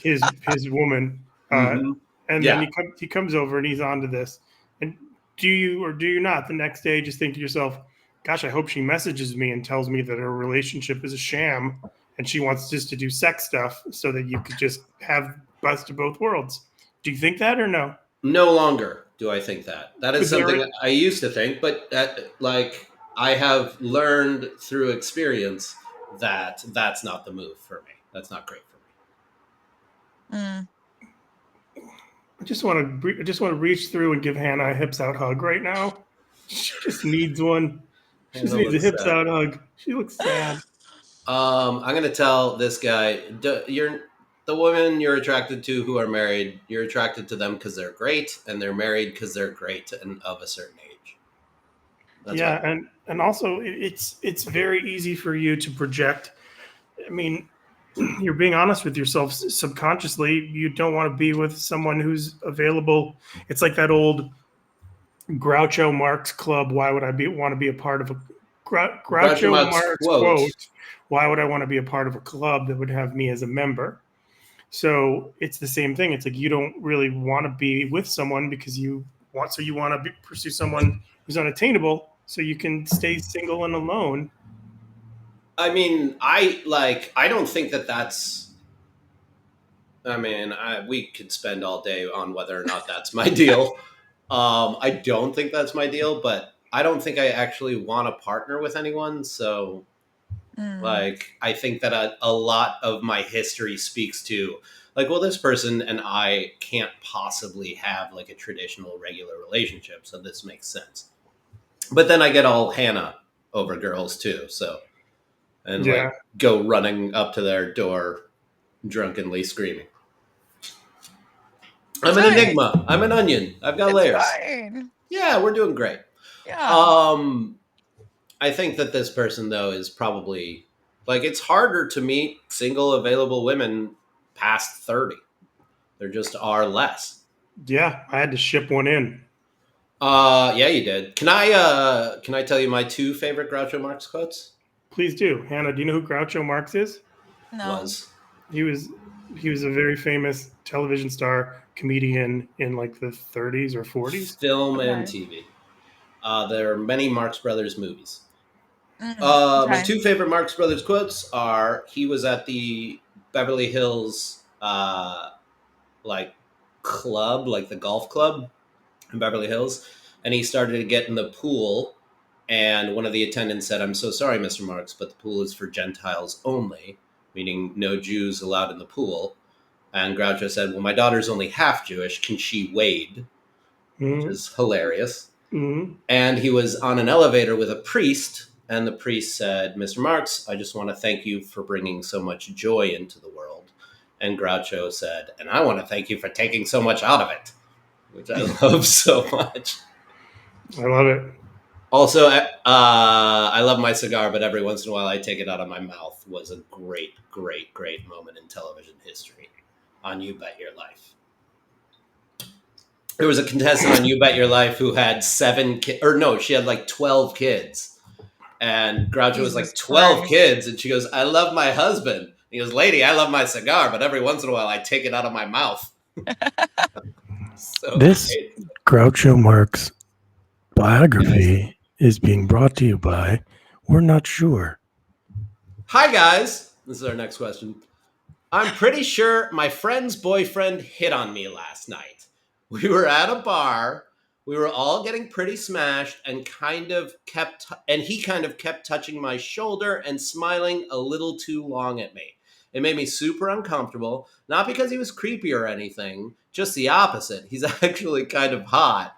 Speaker 2: his woman,
Speaker 1: Mm-hmm.
Speaker 2: and then
Speaker 1: Yeah.
Speaker 2: he comes over and he's onto this. And do you or do you not the next day just think to yourself, gosh, I hope she messages me and tells me that her relationship is a sham and she wants just to do sex stuff so that you could just have best of both worlds. Do you think that or no?
Speaker 1: No longer do I think that. That is
Speaker 2: Is there
Speaker 1: something I used to think, but like I have learned through experience that that's not the move for me. That's not great for me.
Speaker 3: Mm.
Speaker 2: I just want to reach through and give Hannah a hips out hug right now. She just needs one. She just
Speaker 1: Hannah
Speaker 2: needs a
Speaker 1: looks
Speaker 2: hips
Speaker 1: sad.
Speaker 2: out hug. She looks sad.
Speaker 1: I'm gonna tell this guy, you're the women you're attracted to who are married. You're attracted to them because they're great, and they're married because they're great and of a certain age. That's
Speaker 2: Yeah,
Speaker 1: what.
Speaker 2: and also it's very easy for you to project. I mean, you're being honest with yourself subconsciously. You don't want to be with someone who's available. It's like that old Groucho Marx club. Why would I want to be a part of a
Speaker 1: Groucho
Speaker 2: Groucho
Speaker 1: Marx
Speaker 2: Marx
Speaker 1: quote.
Speaker 2: quote? Why would I want to be a part of a club that would have me as a member? So it's the same thing. It's like you don't really want to be with someone because you want to pursue someone who's unattainable, so you can stay single and alone.
Speaker 1: I mean, I don't think that that's. I mean, we could spend all day on whether or not that's my deal. I don't think that's my deal, but I don't think I actually want to partner with anyone. So Like, I think that a lot of my history speaks to, like, well, this person and I can't possibly have like a traditional regular relationship, so this makes sense. But then I get all Hannah over girls too, so, and
Speaker 2: Yeah.
Speaker 1: like go running up to their door drunkenly screaming. I'm an
Speaker 3: Fine.
Speaker 1: enigma. I'm an onion. I've got
Speaker 3: It's
Speaker 1: layers.
Speaker 3: fine.
Speaker 1: Yeah, we're doing great.
Speaker 3: Yeah.
Speaker 1: I think that this person though is probably, like, it's harder to meet single available women past 30. There just are less.
Speaker 2: Yeah. I had to ship one in.
Speaker 1: Yeah, you did. Can I tell you my two favorite Groucho Marx quotes?
Speaker 2: Please do. Hannah, do you know who Groucho Marx is?
Speaker 3: No.
Speaker 1: Was
Speaker 2: He was a very famous television star comedian in like the 30s or 40s.
Speaker 1: film and
Speaker 3: Okay.
Speaker 1: TV. There are many Marx Brothers movies. My
Speaker 3: Okay.
Speaker 1: two favorite Marx Brothers quotes are: he was at the Beverly Hills like club, like the golf club in Beverly Hills, and he started to get in the pool. And one of the attendants said, "I'm so sorry, Mr. Marx, but the pool is for Gentiles only," meaning no Jews allowed in the pool. And Groucho said, "Well, my daughter's only half Jewish. Can she wade?" Which
Speaker 2: Mm-hmm.
Speaker 1: is hilarious.
Speaker 2: Mm-hmm.
Speaker 1: And he was on an elevator with a priest, and the priest said, "Mr. Marx, I just want to thank you for bringing so much joy into the world." And Groucho said, "And I want to thank you for taking so much out of it," which I love so much.
Speaker 2: I love it.
Speaker 1: Also, I love my cigar, but every once in a while I take it out of my mouth was a great, great, great moment in television history on You Bet Your Life. There was a contestant on You Bet Your Life who had 7 kids, or no, she had like 12 kids. And Groucho was
Speaker 3: Jesus
Speaker 1: like, 12
Speaker 3: Christ.
Speaker 1: kids. And she goes, "I love my husband." And he goes, "Lady, I love my cigar, but every once in a while I take it out of my mouth." So
Speaker 2: This
Speaker 1: great.
Speaker 2: Groucho Marx biography is being brought to you by We're Not Sure.
Speaker 1: Hi, guys. This is our next question. I'm pretty sure my friend's boyfriend hit on me last night. We were at a bar. We were all getting pretty smashed and he kind of kept touching my shoulder and smiling a little too long at me. It made me super uncomfortable, not because he was creepy or anything, just the opposite. He's actually kind of hot.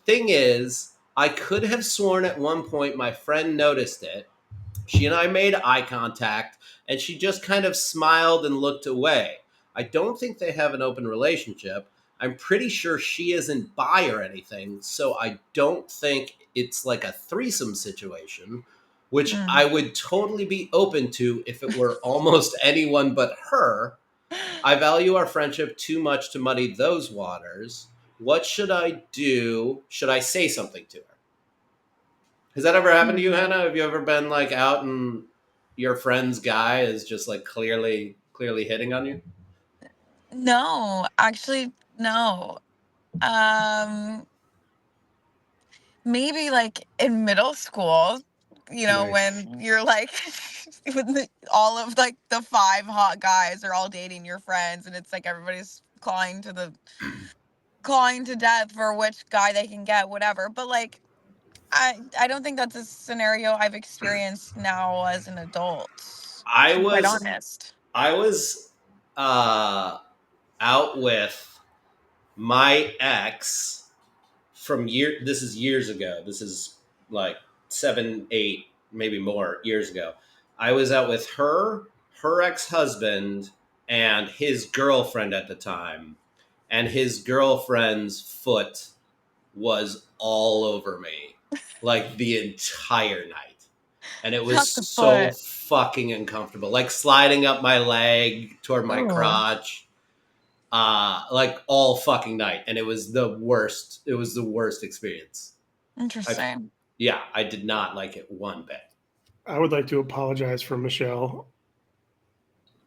Speaker 1: Thing is, I could have sworn at one point my friend noticed it. She and I made eye contact, and she just kind of smiled and looked away. I don't think they have an open relationship. I'm pretty sure she isn't bi or anything, so I don't think it's like a threesome situation, which I would totally be open to if it were almost anyone but her. I value our friendship too much to muddy those waters. What should I do? Should I say something to her? Has that ever happened to you, Hannah? Have you ever been like out and your friend's guy is just like clearly hitting on you?
Speaker 3: No, actually, no. Um, maybe like in middle school,
Speaker 2: Nice.
Speaker 3: when you're like, all of like the 5 hot guys are all dating your friends, and it's like everybody's clawing to death for which guy they can get, whatever. But like, I don't think that's a scenario I've experienced now as an adult,
Speaker 1: I
Speaker 3: to be quite
Speaker 1: was
Speaker 3: honest.
Speaker 1: I was out with my ex from this is years ago. This is like 7, 8, maybe more years ago. I was out with her ex-husband, and his girlfriend at the time, and his girlfriend's foot was all over me like the entire night. And it was
Speaker 3: Not the
Speaker 1: so
Speaker 3: foot.
Speaker 1: fucking uncomfortable. Like sliding up my leg toward my
Speaker 3: Oh,
Speaker 1: crotch. Like all fucking night. And it was the worst. It was the worst experience. I
Speaker 3: interesting.
Speaker 1: Yeah, I did not like it one bit.
Speaker 2: I would like to apologize for Michelle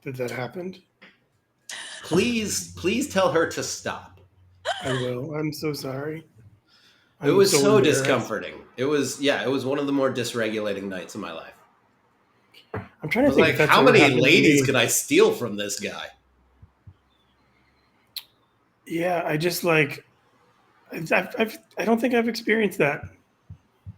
Speaker 2: that happened.
Speaker 1: Please tell her to stop.
Speaker 2: I will. I'm so sorry.
Speaker 1: It
Speaker 2: I'm
Speaker 1: was
Speaker 2: so
Speaker 1: so
Speaker 2: embarrassed.
Speaker 1: discomforting. It was one of the more dysregulating nights of my life.
Speaker 2: I'm trying
Speaker 1: I
Speaker 2: to
Speaker 1: was
Speaker 2: think
Speaker 1: like,
Speaker 2: if that's
Speaker 1: how
Speaker 2: ever
Speaker 1: many
Speaker 2: happened to
Speaker 1: ladies
Speaker 2: me.
Speaker 1: could I steal from this guy?
Speaker 2: Yeah, I just like I don't think I've experienced that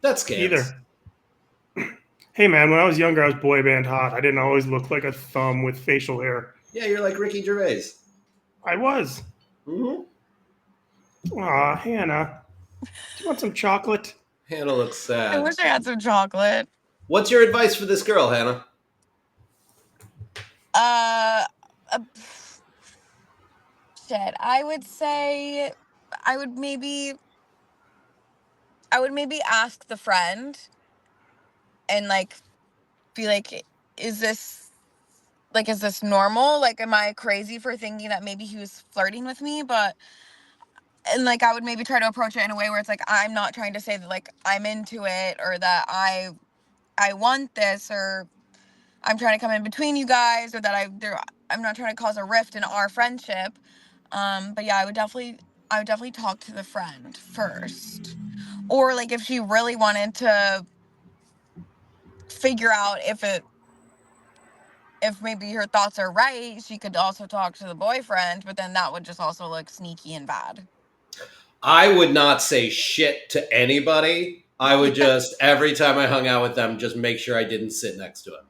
Speaker 1: That's scams.
Speaker 2: either. Hey man, when I was younger, I was boy band hot. I didn't always look like a thumb with facial hair.
Speaker 1: Yeah, you're like Ricky Gervais.
Speaker 2: I was.
Speaker 1: Mm-hmm.
Speaker 2: Aw, Hannah, do you want some chocolate?
Speaker 1: Hannah looks
Speaker 3: I
Speaker 1: sad.
Speaker 3: wish I had some chocolate.
Speaker 1: What's your advice for this girl, Hannah?
Speaker 3: Uh, uh shit. I would say I would maybe I would maybe ask the friend and like be like, is this is this normal? Like, am I crazy for thinking that maybe he was flirting with me? And like, I would maybe try to approach it in a way where it's like, I'm not trying to say that like I'm into it or that I want this or I'm trying to come in between you guys or that I'm not trying to cause a rift in our friendship. But yeah, I would definitely talk to the friend first. Or like if she really wanted to figure out if maybe her thoughts are right, she could also talk to the boyfriend, but then that would just also look sneaky and bad.
Speaker 1: I would not say shit to anybody. I would
Speaker 3: Yeah.
Speaker 1: just every time I hung out with them, just make sure I didn't sit next to him.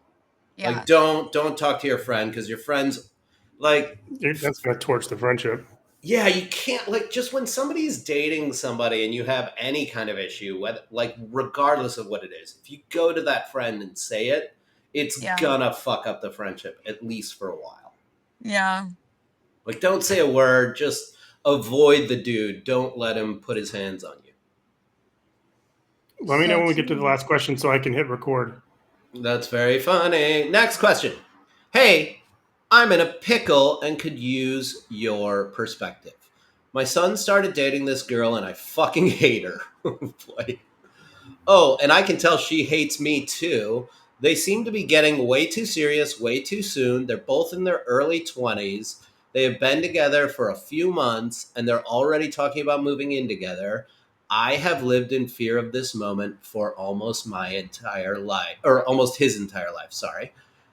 Speaker 1: Like,
Speaker 3: Yeah.
Speaker 1: don't talk to your friend because your friends, like,
Speaker 2: That's gonna torch the friendship.
Speaker 1: yeah, you can't like just when somebody's dating somebody and you have any kind of issue, whether like regardless of what it is, if you go to that friend and say it, it's
Speaker 3: Yeah.
Speaker 1: gonna fuck up the friendship at least for a while.
Speaker 3: Yeah.
Speaker 1: Like, don't say a word, just avoid the dude. Don't let him put his hands on you.
Speaker 2: Let me know
Speaker 3: So
Speaker 2: when we get to the
Speaker 3: true.
Speaker 2: last question so I can hit record.
Speaker 1: That's very funny. Next question. Hey, I'm in a pickle and could use your perspective. My son started dating this girl and I fucking hate her. Oh, boy. Oh, and I can tell she hates me too. They seem to be getting way too serious way too soon. They're both in their early 20s. They have been together for a few months and they're already talking about moving in together. I have lived in fear of this moment for almost my entire life, or almost his entire life, sorry.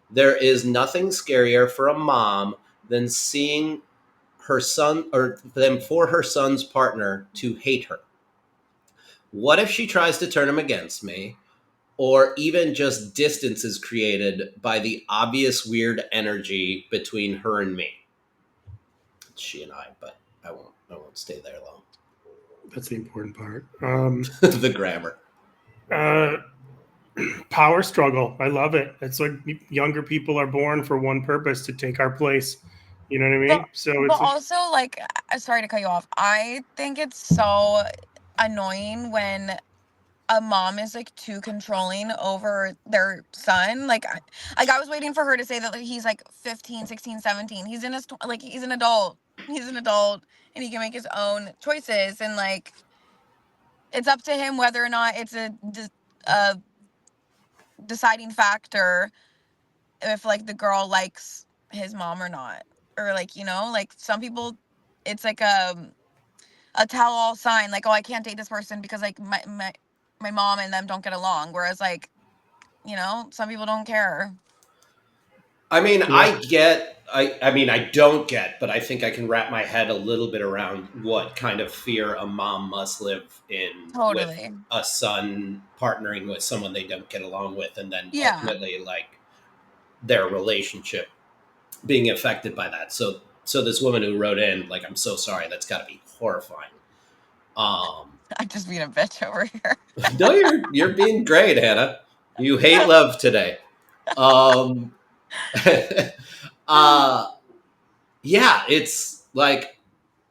Speaker 1: There is nothing scarier for a mom than seeing her son, or than for her son's partner to hate her. What if she tries to turn him against me? Or even just distance is created by the obvious weird energy between her and me. It's she and I, but I won't stay there long.
Speaker 2: That's the important part.
Speaker 1: The grammar.
Speaker 2: Uh, Power struggle. I love it. It's like younger people are born for one purpose to take our place. You know what I
Speaker 3: But
Speaker 2: mean? So
Speaker 3: but
Speaker 2: it's
Speaker 3: also like sorry to cut you off. I think it's so annoying when a mom is like too controlling over their son. Like I was waiting for her to say that like, he's like 15, 16, 17. He's in his like he's an adult. He's an adult and he can make his own choices and like it's up to him whether or not it's a deciding factor if like the girl likes his mom or not. Or like, like some people it's like a tell all sign like, oh, I can't date this person because like my mom and them don't get along. Whereas like, some people don't care.
Speaker 1: I mean,
Speaker 2: yeah.
Speaker 1: I don't get, but I think I can wrap my head a little bit around what kind of fear a mom must live in with
Speaker 3: Totally.
Speaker 1: a son partnering with someone they don't get along with, and then
Speaker 3: Yeah.
Speaker 1: ultimately, like, their relationship being affected by that. So this woman who wrote in, like, I'm so sorry, that's got to be horrifying. Um,
Speaker 3: I'm just being a bitch over here.
Speaker 1: no, you're being great, Hannah. You hate love today. Um, uh, yeah, it's like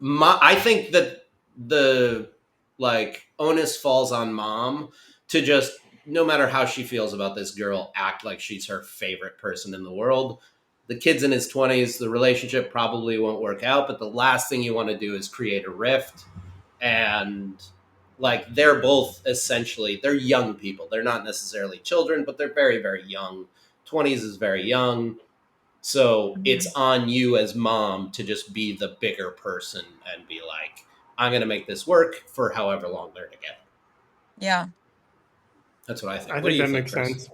Speaker 1: I think that the like onus falls on mom to just no matter how she feels about this girl, act like she's her favorite person in the world. The kid's in his 20s, the relationship probably won't work out, but the last thing you want to do is create a rift. And like they're both essentially they're young people. They're not necessarily children, but they're very, very young. 20s is very young, so it's
Speaker 3: Mhm.
Speaker 1: on you as mom to just be the bigger person and be like, I'm going to make this work for however long they're together.
Speaker 3: Yeah.
Speaker 1: That's what I think.
Speaker 2: I
Speaker 1: What do
Speaker 2: think
Speaker 1: you
Speaker 2: that
Speaker 1: think,
Speaker 2: makes
Speaker 1: Chris?
Speaker 2: sense.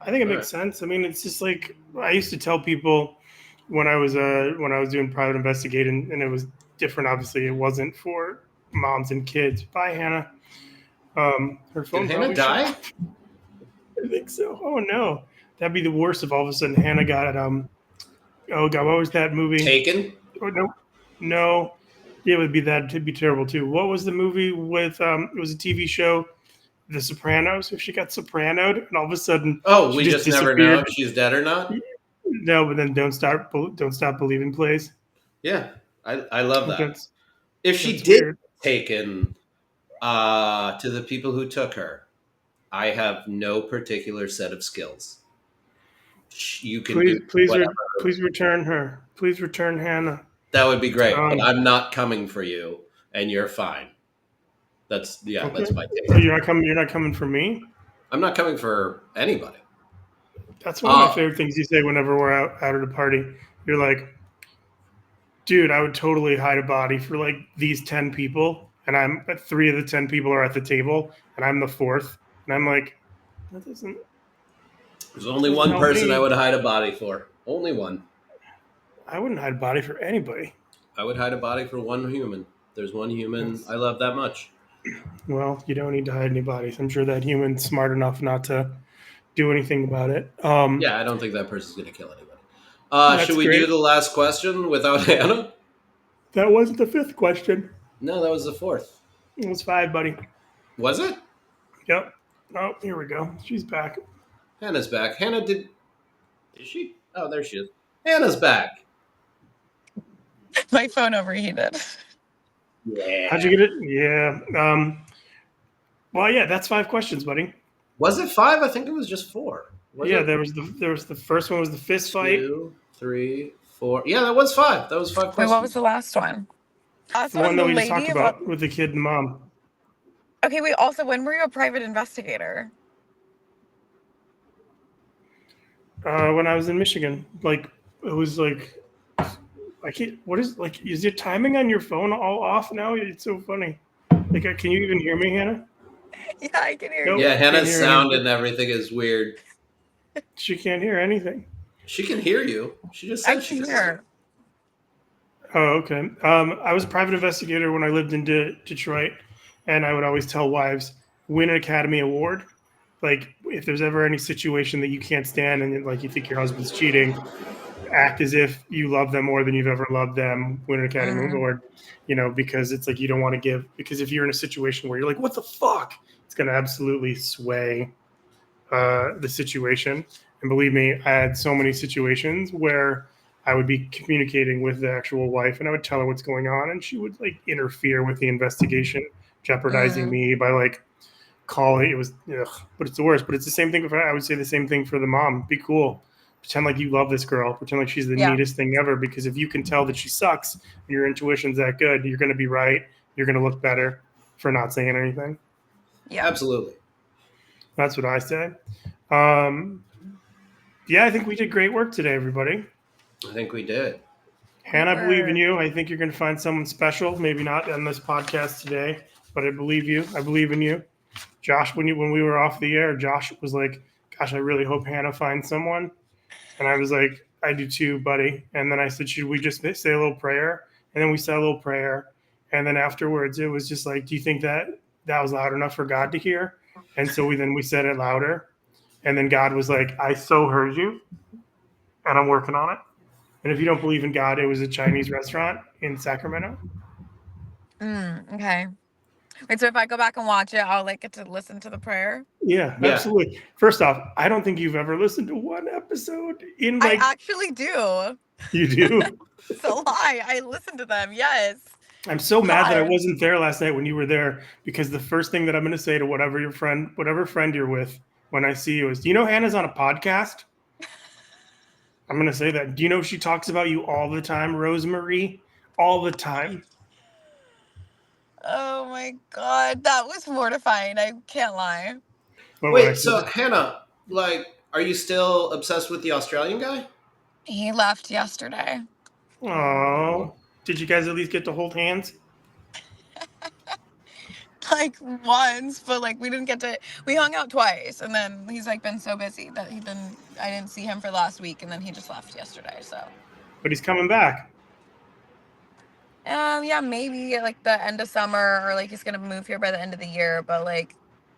Speaker 2: I think it
Speaker 1: All
Speaker 2: makes
Speaker 1: right.
Speaker 2: sense. I mean, it's just like I used to tell people when I was doing private investigating, and it was different. Obviously, it wasn't for moms and kids. Bye, Hannah. Her
Speaker 1: Did
Speaker 2: phone
Speaker 1: Hannah
Speaker 2: probably shut
Speaker 1: die?
Speaker 2: off. I think so. Oh no, that'd be the worst if all of a sudden Hannah got Oh god, what was that movie?
Speaker 1: Taken?
Speaker 2: Oh no, no. Yeah, it would be that. It'd be terrible too. What was the movie with? It was a TV show, The Sopranos. If she got sopranoed and all of a sudden
Speaker 1: Oh,
Speaker 2: she
Speaker 1: we
Speaker 2: just
Speaker 1: just never know
Speaker 2: disappeared.
Speaker 1: if she's dead or not.
Speaker 2: No, but then don't stop believing plays.
Speaker 1: Yeah, I love that.
Speaker 2: That's
Speaker 1: If she
Speaker 2: that's
Speaker 1: did
Speaker 2: weird.
Speaker 1: taken to the people who took her, I have no particular set of skills. You can do whatever.
Speaker 2: Please return her. Please return Hannah.
Speaker 1: That would be great, but
Speaker 2: Um,
Speaker 1: I'm not coming for you, and you're fine. That's
Speaker 2: okay.
Speaker 1: that's my
Speaker 2: Oh,
Speaker 1: take.
Speaker 2: you're not coming. You're not coming for me.
Speaker 1: I'm not coming for anybody.
Speaker 2: That's one of my
Speaker 1: Uh,
Speaker 2: favorite things you say whenever we're out at a party. You're like, dude, I would totally hide a body for like these 10 people, and I'm 3 of the 10 people are at the table, and I'm the 4th, and I'm like, that
Speaker 1: there's only
Speaker 2: doesn't
Speaker 1: one
Speaker 2: help
Speaker 1: person I
Speaker 2: me.
Speaker 1: would hide a body for. Only one.
Speaker 2: I wouldn't hide a body for anybody.
Speaker 1: I would hide a body for one human. There's one human
Speaker 2: That's,
Speaker 1: I love that much.
Speaker 2: well, you don't need to hide any bodies. I'm sure that human's smart enough not to do anything about it.
Speaker 1: Yeah, I don't think that person's going to kill anybody. Should
Speaker 2: That's
Speaker 1: we do
Speaker 2: great.
Speaker 1: the last question without Hannah?
Speaker 2: That wasn't the 5th question.
Speaker 1: No, that was the fourth.
Speaker 2: It was 5, buddy.
Speaker 1: Was it?
Speaker 2: Yep. Oh, here we go. She's back.
Speaker 1: Hannah's back. Hannah did. Is she? Oh, there she is. Hannah's back.
Speaker 3: My phone overheated.
Speaker 1: Yeah.
Speaker 2: How'd you get it? Yeah. Well, yeah, that's 5 questions, buddy.
Speaker 1: Was it 5? I think it was just 4. Was
Speaker 2: Yeah,
Speaker 1: it?
Speaker 2: there was the first one was the fist fight.
Speaker 1: 2, 3, 4. Yeah, that was 5. That was 5
Speaker 3: Wait,
Speaker 1: questions.
Speaker 3: what was the last one?
Speaker 2: The one that we just talked about with the kid and the mom.
Speaker 3: Okay, wait. Also, when were you a private investigator?
Speaker 2: When I was in Michigan, like it was like I can't. What is like? Is your timing on your phone all off now? It's so funny. Like, can you even hear me, Hannah?
Speaker 3: Yeah, I can hear
Speaker 2: Nope.
Speaker 3: you.
Speaker 1: Yeah,
Speaker 2: Can't
Speaker 1: Hannah's
Speaker 2: hear
Speaker 1: sound
Speaker 2: anything.
Speaker 1: and everything is weird.
Speaker 2: She can't hear anything.
Speaker 1: She can hear you. She just
Speaker 3: I
Speaker 1: said she
Speaker 3: can
Speaker 1: can.
Speaker 3: hear.
Speaker 2: Oh, okay. I was a private investigator when I lived in Detroit, and I would always tell wives, win an Academy Award. Like, if there's ever any situation that you can't stand and like you think your husband's cheating, act as if you love them more than you've ever loved them. Win an Academy Award, because it's like you don't want to give. Because if you're in a situation where you're like, what the fuck, it's going to absolutely sway the situation. And believe me, I had so many situations where I would be communicating with the actual wife and I would tell her what's going on and she would like interfere with the investigation, jeopardizing me by like calling. It was, but it's the worst. But it's the same thing. I would say the same thing for the mom. Be cool. Pretend like you love this girl. Pretend like she's the neatest thing ever. Because if you can tell that she sucks and your intuition's that good, you're going to be right. You're going to look better for not saying anything.
Speaker 3: Yeah,
Speaker 1: Absolutely.
Speaker 2: That's what I say. Yeah, I think we did great work today, everybody.
Speaker 1: I think we did.
Speaker 2: Hannah, I believe in you. I think you're going to find someone special. Maybe not on this podcast today, but I believe you. I believe in you. Josh, when we were off the air, Josh was like, "Gosh, I really hope Hannah finds someone." And I was like, "I do too, buddy." And then I said, "Should we just say a little prayer?" And then we said a little prayer. And then afterwards, it was just like, "Do you think that was loud enough for God to hear?" And so we said it louder. And then God was like, "I so heard you, and I'm working on it." And if you don't believe in God, it was a Chinese restaurant in Sacramento.
Speaker 3: Okay. Wait, so if I go back and watch it, I'll like get to listen to the prayer?
Speaker 2: Yeah, absolutely. First off, I don't think you've ever listened to one episode in like.
Speaker 3: I actually do.
Speaker 2: You do?
Speaker 3: It's a lie. I listened to them. Yes.
Speaker 2: I'm so mad that I wasn't there last night when you were there because the first thing that I'm going to say to whatever friend you're with when I see you is, do you know Hannah's on a podcast? I'm going to say that. Do you know she talks about you all the time, Rosemary? All the time.
Speaker 3: Oh my God. That was mortifying. I can't lie.
Speaker 1: Wait, so Hannah, like, are you still obsessed with the Australian guy?
Speaker 3: He left yesterday.
Speaker 2: Oh, did you guys at least get to hold hands?
Speaker 3: Like once, but like we didn't get to. We hung out twice, and then he's like been so busy that I didn't see him for last week, and then he just left yesterday. So.
Speaker 2: But he's coming back.
Speaker 3: Yeah, maybe like the end of summer, or like he's gonna move here by the end of the year. But like,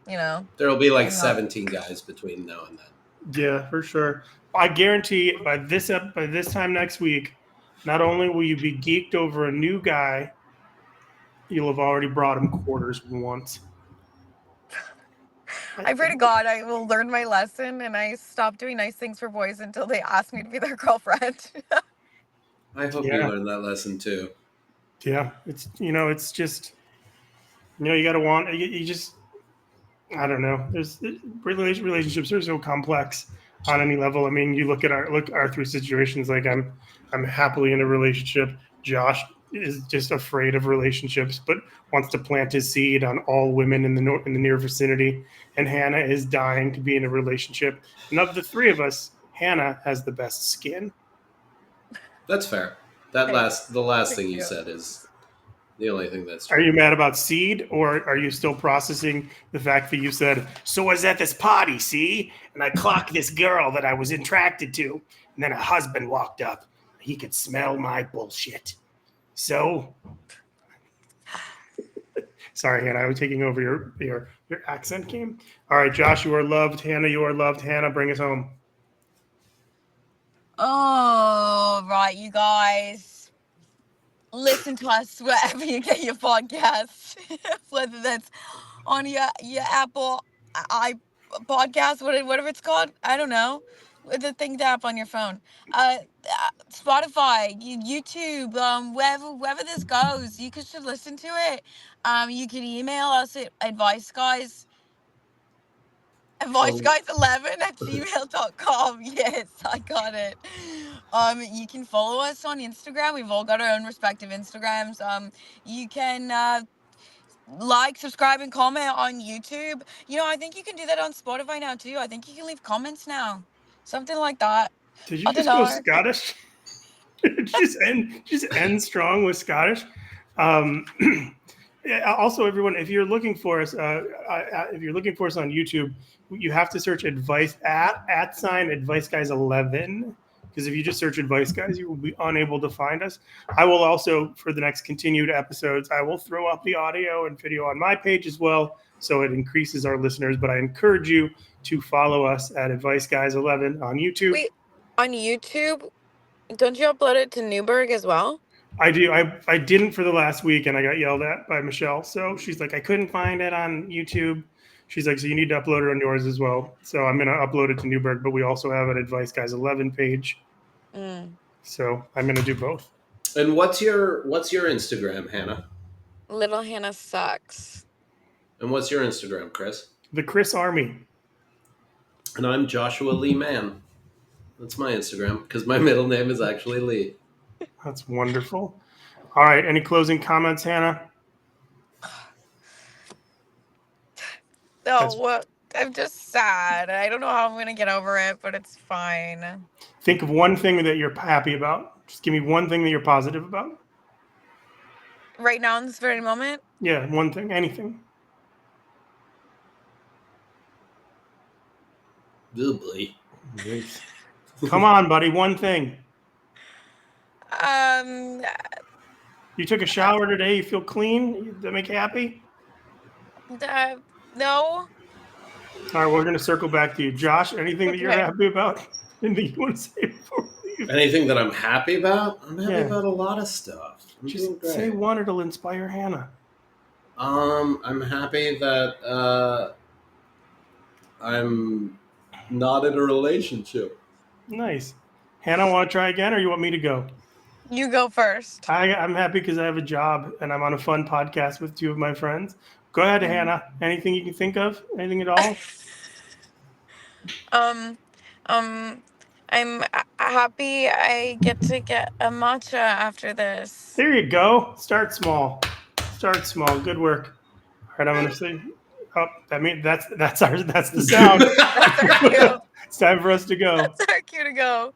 Speaker 3: you know.
Speaker 1: There'll be like
Speaker 3: I'm not.
Speaker 1: 17 guys between now and then.
Speaker 2: Yeah, for sure. I guarantee by this time next week, not only will you be geeked over a new guy, you'll have already brought him quarters once.
Speaker 3: I pray to God I will learn my lesson and I stop doing nice things for boys until they ask me to be their girlfriend.
Speaker 1: I hope you learn that lesson too.
Speaker 2: Yeah, it's just, you got to want, you just, I don't know. Relationships are so complex on any level. I mean, you look at our three situations. Like I'm happily in a relationship. Josh is just afraid of relationships, but wants to plant his seed on all women in the near vicinity. And Hannah is dying to be in a relationship. And of the three of us, Hannah has the best skin.
Speaker 1: That's fair. The last thing you
Speaker 3: you.
Speaker 1: said is the only thing that's true.
Speaker 2: Are you mad about seed, or are you still processing the fact that you said, so I was at this party, see? And I clocked this girl that I was attracted to. And then a husband walked up. He could smell my bullshit. So, sorry, Hannah, I was taking over your accent game. All right, Josh, you are loved. Hannah, you are loved. Hannah, bring us home.
Speaker 3: Oh, right, you guys. Listen to us wherever you get your podcasts, whether that's on your Apple podcast, whatever it's called. I don't know. The thing app on your phone. Spotify, YouTube, wherever this goes, you should listen to it. You can email us at adviceguys11@gmail.com. Yes, I got it. You can follow us on Instagram. We've all got our own respective Instagrams. You can like, subscribe, and comment on YouTube. I think you can do that on Spotify now too. I think you can leave comments now, something like that.
Speaker 2: Did you
Speaker 3: I don't
Speaker 2: just go
Speaker 3: know.
Speaker 2: Scottish? just end strong with Scottish. Also, everyone, if you're looking for us, on YouTube, you have to search advice @advice guys 11. Because if you just search Advice Guys, you will be unable to find us. I will also, for the next continued episodes, I will throw up the audio and video on my page as well, so it increases our listeners. But I encourage you to follow us at Advice Guys 11 on YouTube.
Speaker 3: Wait, on YouTube, don't you upload it to Newberg as well?
Speaker 2: I do. I didn't for the last week, and I got yelled at by Michelle. So she's like, I couldn't find it on YouTube. She's like, so you need to upload it on yours as well. So I'm going to upload it to Newberg, but we also have an Advice Guys 11 page. So I'm going to do both.
Speaker 1: And what's your Instagram, Hannah?
Speaker 3: Little Hannah Sucks.
Speaker 1: And what's your Instagram, Chris?
Speaker 2: The Chris Army.
Speaker 1: And I'm Joshua Lee Mann. That's my Instagram, because my middle name is actually Lee.
Speaker 2: That's wonderful. All right. Any closing comments, Hannah?
Speaker 3: No, I'm just sad. I don't know how I'm going to get over it, but it's fine.
Speaker 2: Think of one thing that you're happy about. Just give me one thing that you're positive about.
Speaker 3: Right now, in this very moment?
Speaker 2: Yeah, one thing. Anything.
Speaker 1: Good boy.
Speaker 2: Come on, buddy. One thing. You took a shower today. You feel clean? Does that make you happy?
Speaker 3: No.
Speaker 2: All right, we're going to circle back to you. Josh, anything that you're happy about? Anything you want to say before we leave?
Speaker 1: Anything that I'm happy about? I'm happy about a lot of stuff.
Speaker 2: Just say one. It'll inspire Hannah.
Speaker 1: I'm happy that I'm not in a relationship.
Speaker 2: Nice. Hannah, want to try again, or you want me to go?
Speaker 3: You go first.
Speaker 2: I'm happy because I have a job and I'm on a fun podcast with two of my friends. Go ahead, Hannah. Anything you can think of? Anything at all?
Speaker 3: I'm happy I get to get a matcha after this.
Speaker 2: There you go. Start small. Good work. All right, I'm gonna say. Oh, that's the sound.
Speaker 3: That's our cue.
Speaker 2: It's time for us to go.
Speaker 3: That's our cue to go.